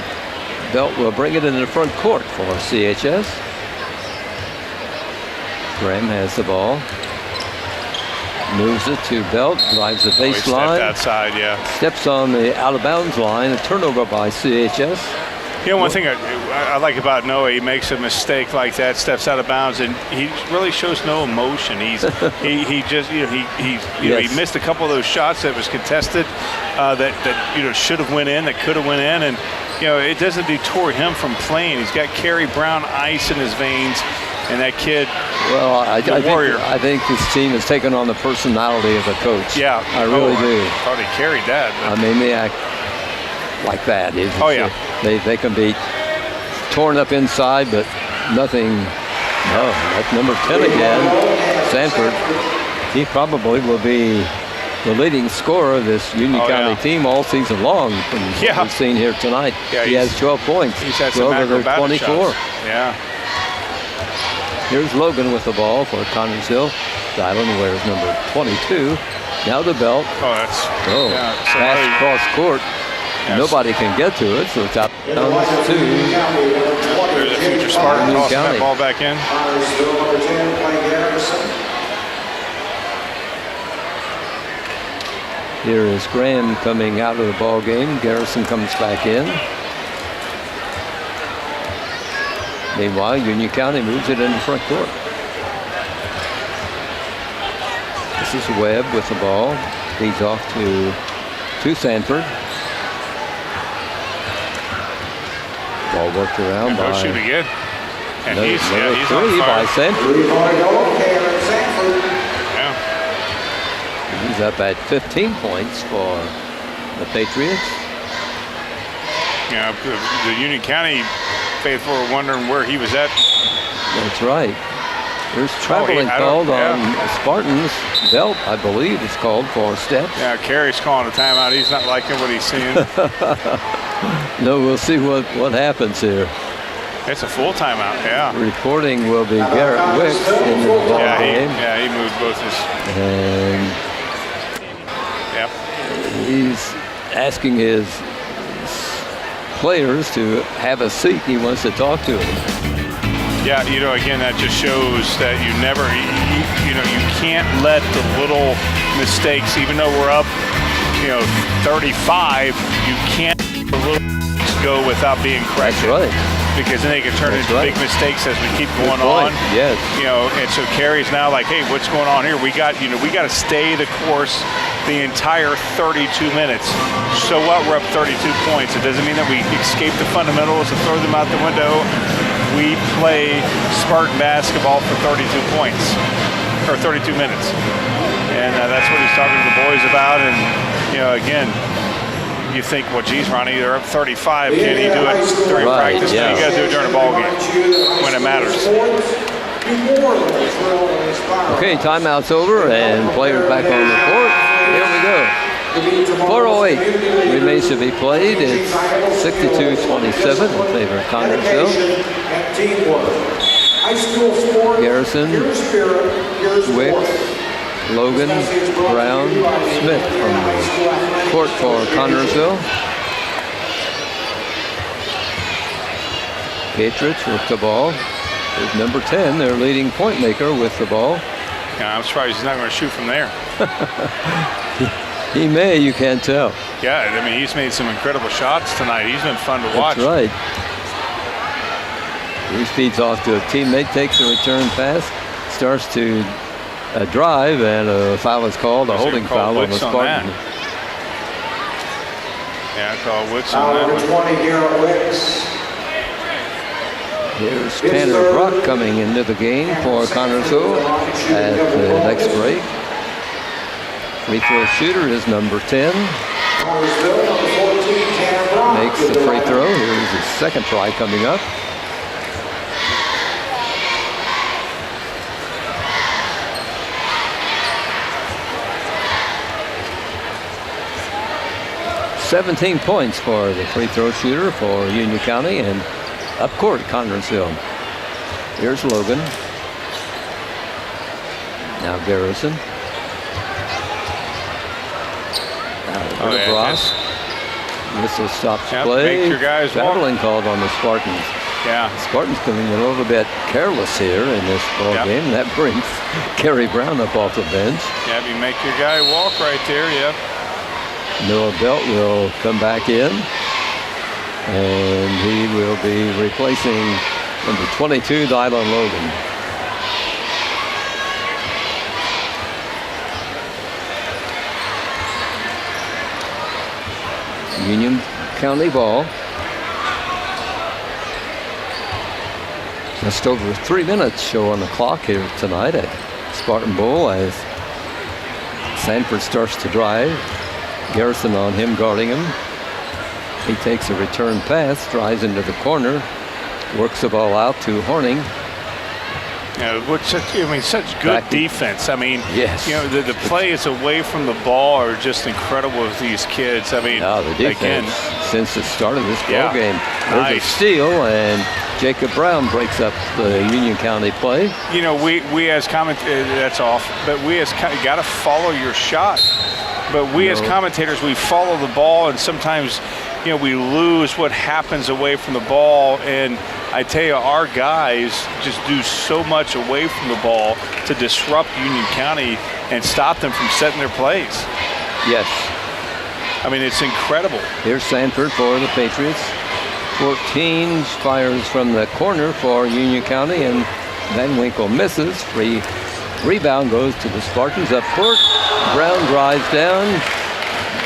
Belt will bring it into the front court for CHS. Graham has the ball. Moves it to Belt, drives the baseline. Stepped outside, yeah. Steps on the out-of-bounds line. A turnover by CHS. One thing I like about Noah, he makes a mistake like that, steps out of bounds, and he really shows no emotion. He missed a couple of those shots that was contested that should have went in, that could have went in, and it doesn't deter him from playing. He's got Kerry Brown ice in his veins. And that kid, well, I think this team has taken on the personality of a coach. Yeah, I really do. Thought he carried that. I mean, they act like that. They can be torn up inside, but nothing. No, that's number 10 again, Sanford. He probably will be the leading scorer of this Union County team all season long. From what we've seen here tonight. Yeah, he has 12 points. He's had some acrobatic 24. shots. Yeah. Here's Logan with the ball for Connorsville. Dylan wears number 22. Now the Belt. Pass cross court. Yes. Nobody can get to it, so it's out to there's a future Spartan tossing that ball back in. Here is Graham coming out of the ball game. Garrison comes back in. Meanwhile, Union County moves it into front court. This is Webb with the ball. Feeds off to Sanford. Ball worked around by. Shoot again. And he's three by Sanford. Yeah. He's up at 15 points for the Patriots. Yeah, the Union County faithful are wondering where he was at. That's right. There's traveling called on Spartans. Belt, I believe, is called for steps. Yeah, Kerry's calling a timeout. He's not liking what he's seeing. No, we'll see what happens here. It's a full timeout, yeah. Reporting will be Garrett Wicks into the ball game. He moved both his. And Yep. he's asking his players to have a seat. He wants to talk to them. Yeah, again, that just shows that you never, you can't let the little mistakes, even though we're up, 35, you can't let the little go without being corrected. That's right. Because then they can turn into big mistakes as we keep going on. Yes. And so Carrie's now like, hey, what's going on here? We got to stay the course the entire 32 minutes. So what? We're up 32 points. It doesn't mean that we escape the fundamentals and throw them out the window. We play Spartan basketball for 32 points, or 32 minutes. And that's what he's talking to the boys about. And, again, you think, well, geez, Ronnie, they're up 35. Can he do it during practice? Yeah. No, you got to do it during a ball game when it matters. Okay, timeout's over and players back on the court. Here we go. 4:08 remains to be played. It's 62-27 in favor of Connersville. Garrison, Wicks, Logan, Brown, Smith from the court for Connersville. Patriots with the ball. With number 10, their leading point maker, with the ball. Yeah, I'm surprised he's not going to shoot from there. He may, you can't tell. Yeah, I mean, he's made some incredible shots tonight. He's been fun to watch. That's right. He feeds off to a teammate, takes a return pass, starts to drive, and a foul is called, a holding foul on the Spartan. Yeah, call Wicks on that. Number 20, Garrett Wicks. Here's Tanner Brock coming into the game for Connersville at the next break. Free throw shooter is number 10. Makes the free throw. Here's his second try coming up. "17 points for the free throw shooter for Union County, and up court, Connersville. Here's Logan. Now Garrison. Now Brock. Whistle stops play. Make your guys traveling called on the Spartans. Yeah. Spartans coming a little bit careless here in this ball game. That brings Kerry Brown up off the bench. Yeah, you make your guy walk right there. Yep. Noah Belt will come back in, and he will be replacing number 22, Dylan Logan. Union County ball. Just over 3 minutes show on the clock here tonight at Spartan Bowl as Sanford starts to drive. Garrison on him, guarding him. He takes a return pass, drives into the corner, works the ball out to Horning. Such good defense. I mean, yes. The plays away from the ball are just incredible with these kids. I mean, the defense again, since the start of this ball game. There's nice. a steal, and Jacob Brown breaks up the Union County play. We as commentators, that's off, but we as got to follow your shot. But we as commentators, we follow the ball, and sometimes, we lose what happens away from the ball. And I tell you, our guys just do so much away from the ball to disrupt Union County and stop them from setting their plays. Yes. I mean, it's incredible. Here's Sanford for the Patriots. 14 fires from the corner for Union County, and Van Winkle misses. Free rebound goes to the Spartans up court. Brown drives down,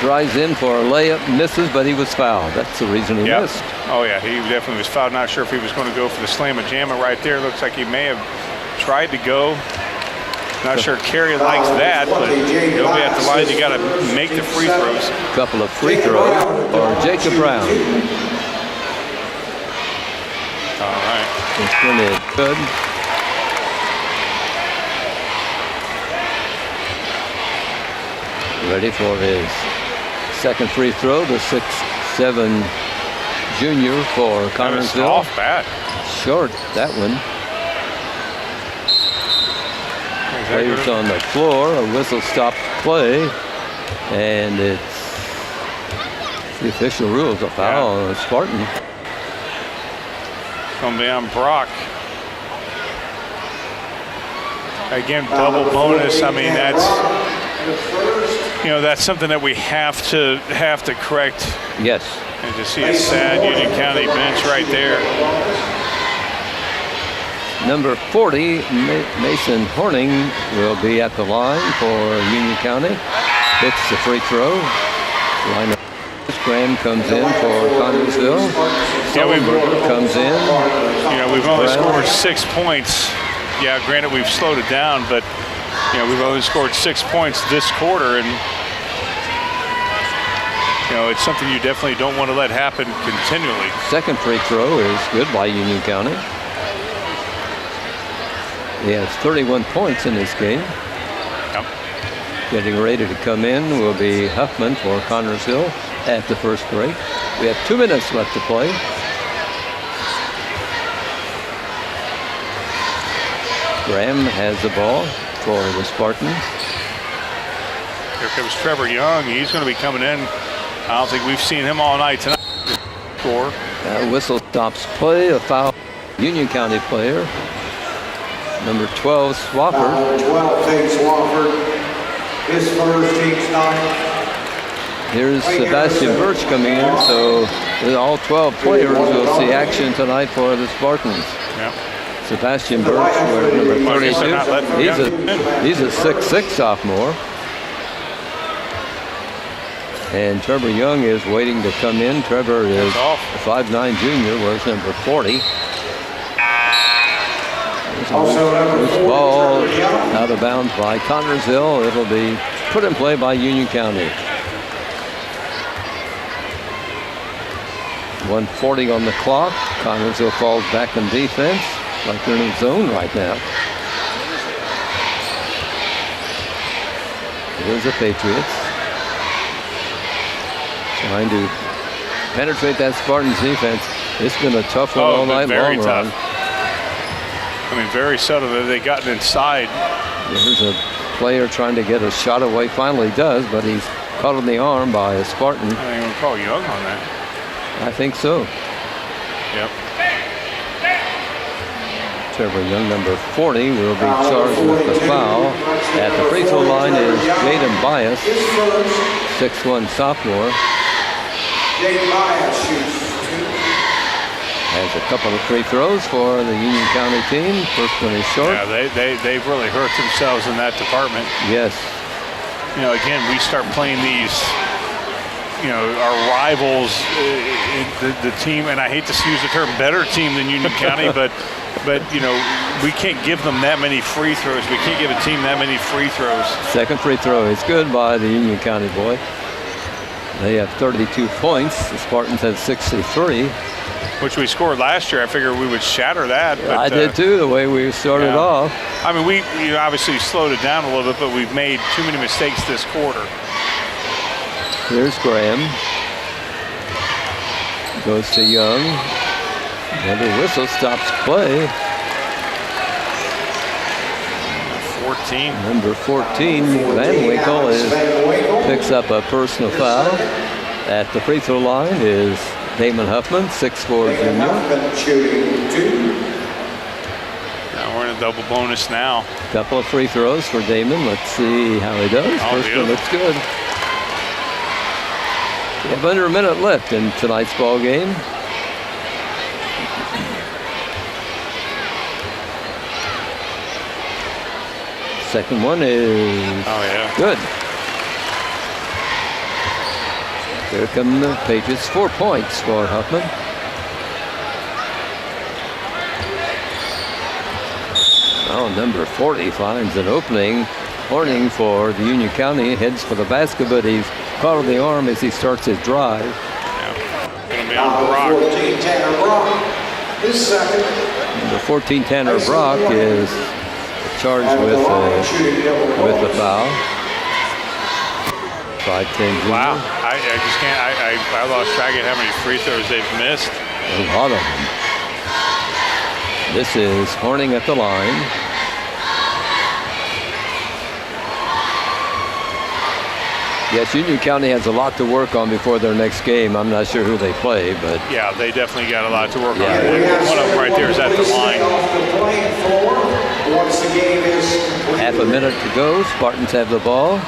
drives in for a layup, misses, but he was fouled. That's the reason he missed. Oh yeah, he definitely was fouled. Not sure if he was going to go for the slam and jam it right there. Looks like he may have tried to go. Not sure Kerry likes that, but he'll be at the line. You got to make the free throws. Couple of free throws for Jacob Brown. All right. It's been good. Ready for his second free throw, the 6'7" junior for Connersville. Off bad. short, that one. Players on the floor, a whistle stopped play, and it's the official rules, a foul on a Spartan. Going to be on Brock. Again, double bonus. I mean, that's something that we have to correct. Yes. And to see a sad Union County bench right there. Number 40, Mason Horning, will be at the line for Union County. Hits the free throw. Line of Graham comes in for Connersville. Stellenberger comes in. We've only scored 6 points. Yeah, granted we've slowed it down, but we've only scored 6 points this quarter, and it's something you definitely don't want to let happen continually. Second free throw is good by Union County. He has 31 points in this game. Yep. Getting ready to come in will be Huffman for Connersville at the first break. We have 2 minutes left to play. Graham has the ball for the Spartans. Here comes Trevor Young. He's going to be coming in. I don't think we've seen him all night tonight. Score. Whistle stops play. A foul. Union County player. Number 12, Swafford. 12, Tate Swafford. His first, team's 9. Here's Sebastian Birch coming in, so all 12 players will see action tonight for the Spartans. Yep. Sebastian Birch, number 32. He's a 6'6" sophomore. And Trevor Young is waiting to come in. Trevor is a 5'9" junior, wears number 40. This ball out of bounds by Connersville. It'll be put in play by Union County. 1:40 on the clock. Connersville falls back in defense like they're in the zone right now. Here's the Patriots trying to penetrate that Spartans defense. It's been a tough one all night long. Tough. I mean, very subtle. They've gotten inside. There's a player trying to get a shot away. Finally does, but he's caught on the arm by a Spartan. I think I'm going to call Young on that. I think so. Yep. Trevor Young, number 40, will be charged with the foul. At the free throw line is Jaden Bias, 6'1" sophomore. Jaden Bias shoots 2. Has a couple of free throws for the Union County team. First one is short. Yeah, they've really hurt themselves in that department. Yes. Again, we start playing these, our rivals, the team, and I hate to use the term better team than Union County, but we can't give them that many free throws. We can't give a team that many free throws. Second free throw is good by the Union County boy. They have 32 points. The Spartans have 63. Which we scored last year. I figured we would shatter that. But, I did too, the way we started off. I mean, we obviously slowed it down a little bit, but we've made too many mistakes this quarter. Here's Graham. Goes to Young. Another whistle stops play. 14. Number 14, Van Winkle, picks up a personal foul. At the free throw line is Damon Huffman, 6'4" junior. Now we're in a double bonus now. Couple of free throws for Damon. Let's see how he does. First one looks good. We have under a minute left in tonight's ball game. Second one is good. Here come the Patriots. 4 points for Huffman. Oh, number 40 finds an opening. Horning for the Union County heads for the basket, but he's caught on the arm as he starts his drive. Going to be on Brock. 14, Tanner Brock. His second. Number 14, Tanner Brock, is charged with the foul. 5'10". Wow, I just can't. I lost track of how many free throws they've missed. A lot of them. This is Horning at the line. Yes, Union County has a lot to work on before their next game. I'm not sure who they play, but... Yeah, they definitely got a lot to work on. Yeah. One of them right there is at the line. Half a minute to go. Spartans have the ball.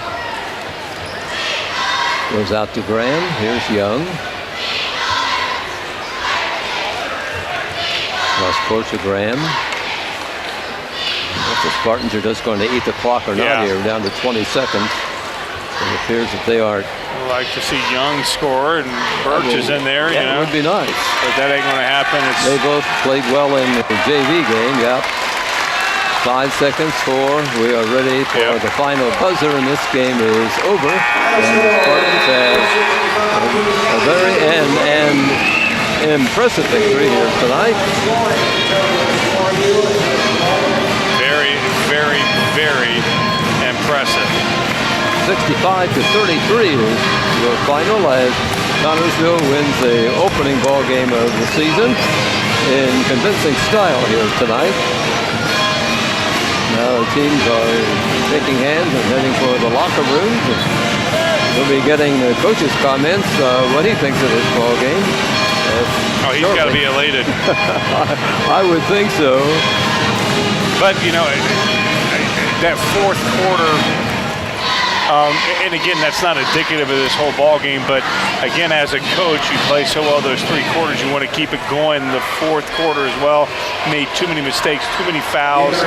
Goes out to Graham. Here's Young. Lost court to Graham. If the Spartans are just going to eat the clock or not here, down to 20 seconds. It appears that they are. I'd like to see Young score, and Birch is in there. Yeah, it would be nice. But that ain't going to happen. They both played well in the JV game. Yep. 5 seconds, 4. We are ready for the final buzzer, and this game is over. And the Spartans have a very impressive victory here tonight. Very, very, very impressive. 65-33 is your final as Connorsville wins the opening ball game of the season in convincing style here tonight. Now the teams are shaking hands and heading for the locker rooms. We'll be getting the coach's comments, what he thinks of this ball game. He's got to be elated. I would think so. But, you know, that fourth quarter, and again, that's not indicative of this whole ball game, but again, as a coach, you play so well those 3 quarters, you want to keep it going the fourth quarter as well. Made too many mistakes, too many fouls.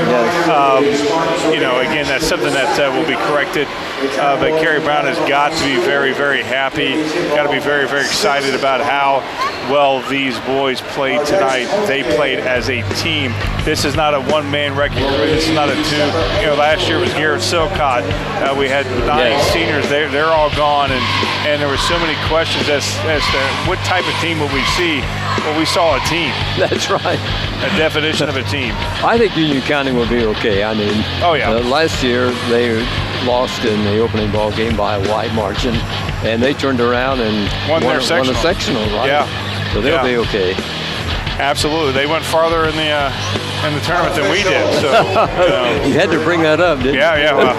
You know, again, that's something that will be corrected. But Kerry Brown has got to be very, very happy. Got to be very, very excited about how well these boys played tonight. They played as a team. This is not a one-man wrecking crew. This is not a two. You know, last year was Garrett Silcott. We had 9 seniors. They're all gone, and there were so many questions as to what type of team would we see. Well, we saw a team. That's right. A definition of a team. I think Union County will be okay. I mean, last year they lost in the opening ball game by a wide margin, and they turned around and won a sectional, right? Yeah. So they'll be okay. Absolutely. They went farther in the tournament than we did. So you had to bring that up, didn't you? Yeah. Well,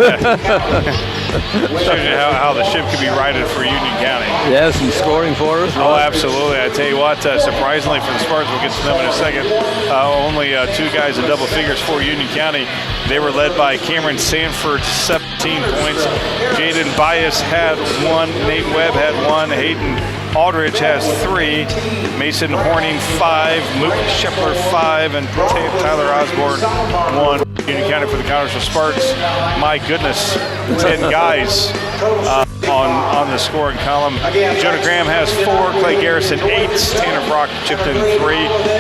shows you how the ship could be righted for Union County. Yeah, some scoring for us. Oh, absolutely. I tell you what, surprisingly for the Spartans, we'll get to them in a second. Only 2 guys in double figures for Union County. They were led by Cameron Sanford, 17 points. Jaden Bias had 1. Nate Webb had 1. Hayden Aldridge has 3. Mason Horning 5. Luke Shepler 5. And Tyler Osborne 1. Union County for the Connersville Spartans. My goodness, 10 guys on the scoring column. Jonah Graham has 4. Clay Garrison 8. Tanner Brock chipped in 3.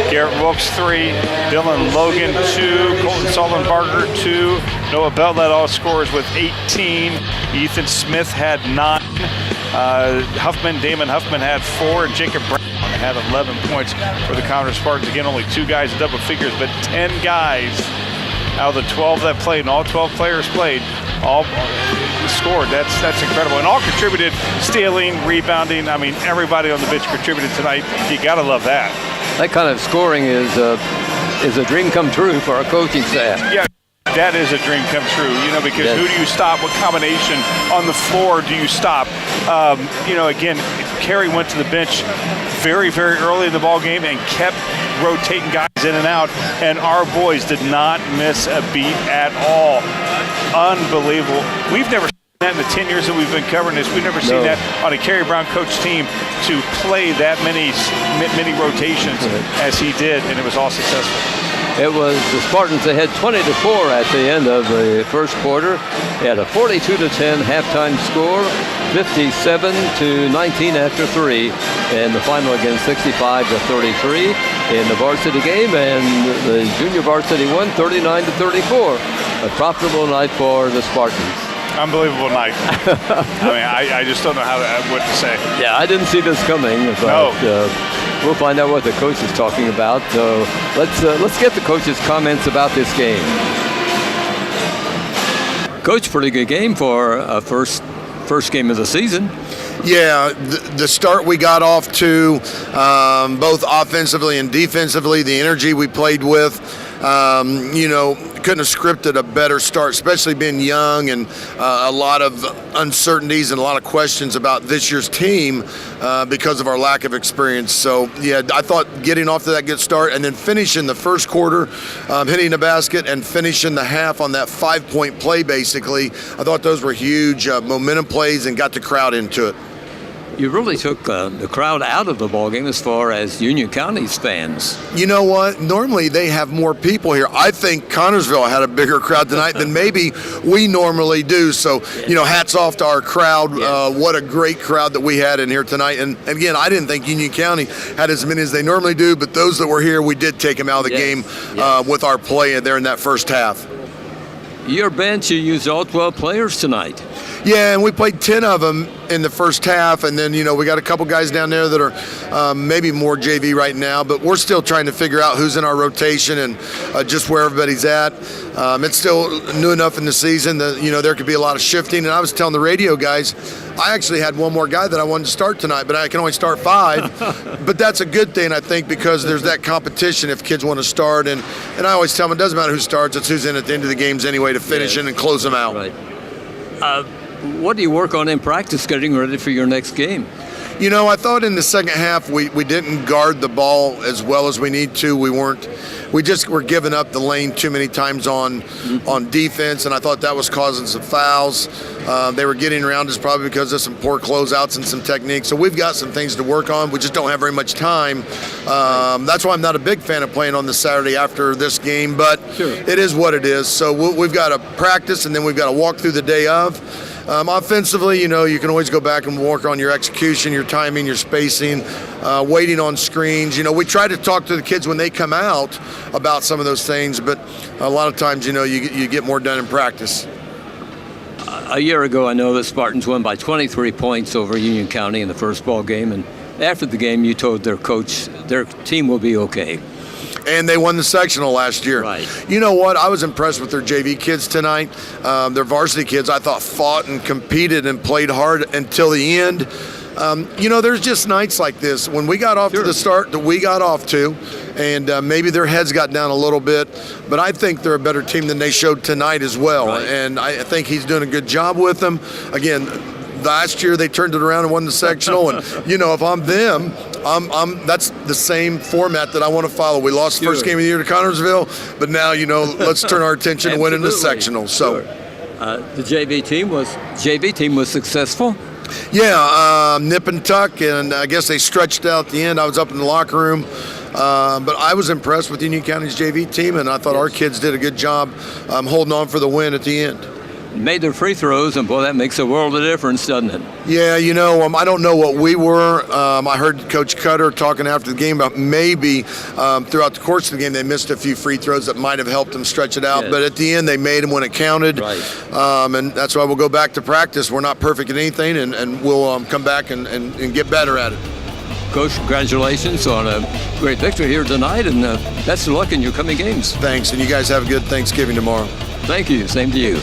Garrett Wicks 3. Dylan Logan 2. Colton Sullenbarger 2. Noah Belt led all scorers with 18. Ethan Smith had 9. Damon Huffman had 4, and Jacob Brown had 11 points for the Connersville Spartans. Again, only 2 guys in double figures, but 10 guys out of the 12 that played, and all 12 players played, all scored. That's incredible, and all contributed, stealing, rebounding. I mean, everybody on the bench contributed tonight. You got to love that. That kind of scoring is a dream come true for our coaching staff. Yeah. That is a dream come true, you know, because who do you stop? What combination on the floor do you stop? You know, again, Kerry went to the bench very, very early in the ball game and kept rotating guys in and out, and our boys did not miss a beat at all. Unbelievable. We've never seen that in the 10 years that we've been covering this. We've never seen that on a Kerry Brown coach team to play that many rotations as he did, and it was all successful. It was the Spartans that had 20-4 at the end of the first quarter. They had a 42-10 halftime score, 57-19 after 3, and the final again 65-33 in the varsity game, and the junior varsity won 39-34. A profitable night for the Spartans. Unbelievable night. I mean, I just don't know what to say. Yeah, I didn't see this coming, but we'll find out what the coach is talking about. So let's get the coach's comments about this game. Coach, pretty good game for a first game of the season. Yeah, the start we got off to, both offensively and defensively, the energy we played with. Couldn't have scripted a better start, especially being young and a lot of uncertainties and a lot of questions about this year's team because of our lack of experience. So, yeah, I thought getting off to that good start and then finishing the first quarter, hitting the basket and finishing the half on that 5-point play, basically, I thought those were huge momentum plays and got the crowd into it. You really took the crowd out of the ballgame as far as Union County's fans. You know what? Normally they have more people here. I think Connorsville had a bigger crowd tonight than maybe we normally do. So, hats off to our crowd. What a great crowd that we had in here tonight. And again, I didn't think Union County had as many as they normally do, but those that were here, we did take them out of the game with our play there in that first half. Your bench, you used all 12 players tonight. Yeah, and we played 10 of them in the first half, and then, we got a couple guys down there that are maybe more JV right now, but we're still trying to figure out who's in our rotation and just where everybody's at. It's still new enough in the season that, there could be a lot of shifting, and I was telling the radio guys, I actually had one more guy that I wanted to start tonight, but I can only start 5. But that's a good thing, I think, because there's that competition if kids want to start, and I always tell them it doesn't matter who starts, it's who's in at the end of the games anyway to finish in and close them out. Right. What do you work on in practice getting ready for your next game? I thought in the second half we didn't guard the ball as well as we need to. We just were giving up the lane too many times on defense, and I thought that was causing some fouls. They were getting around us probably because of some poor closeouts and some techniques. So we've got some things to work on. We just don't have very much time. That's why I'm not a big fan of playing on the Saturday after this game, but it is what it is. So we've got to practice, and then we've got to walk through the day of. Offensively, you can always go back and work on your execution, your timing, your spacing, waiting on screens. We try to talk to the kids when they come out about some of those things, but a lot of times, you get more done in practice. A year ago, I know the Spartans won by 23 points over Union County in the first ball game, and after the game, you told their coach their team will be okay. And they won the sectional last year. Right. You know what? I was impressed with their JV kids tonight. Their varsity kids, I thought, fought and competed and played hard until the end. There's just nights like this. When we got off to the start that we got off to, and maybe their heads got down a little bit, but I think they're a better team than they showed tonight as well. Right. And I think he's doing a good job with them. Again, last year they turned it around and won the sectional, and if I'm them, that's the same format that I want to follow. We lost the first game of the year to Connorsville, but now let's turn our attention to winning the sectional. So the JV team was successful. Yeah, nip and tuck, and I guess they stretched out the end. I was up in the locker room, but I was impressed with Union County's JV team, and I thought our kids did a good job holding on for the win at the end. Made their free throws, and boy, that makes a world of difference, doesn't it? Yeah, I don't know what we were. I heard Coach Cutter talking after the game about maybe throughout the course of the game they missed a few free throws that might have helped them stretch it out. Yes. But at the end, they made them when it counted. Right. And that's why we'll go back to practice. We're not perfect at anything, and we'll come back and get better at it. Coach, congratulations on a great victory here tonight, and best of luck in your coming games. Thanks, and you guys have a good Thanksgiving tomorrow. Thank you. Same to you.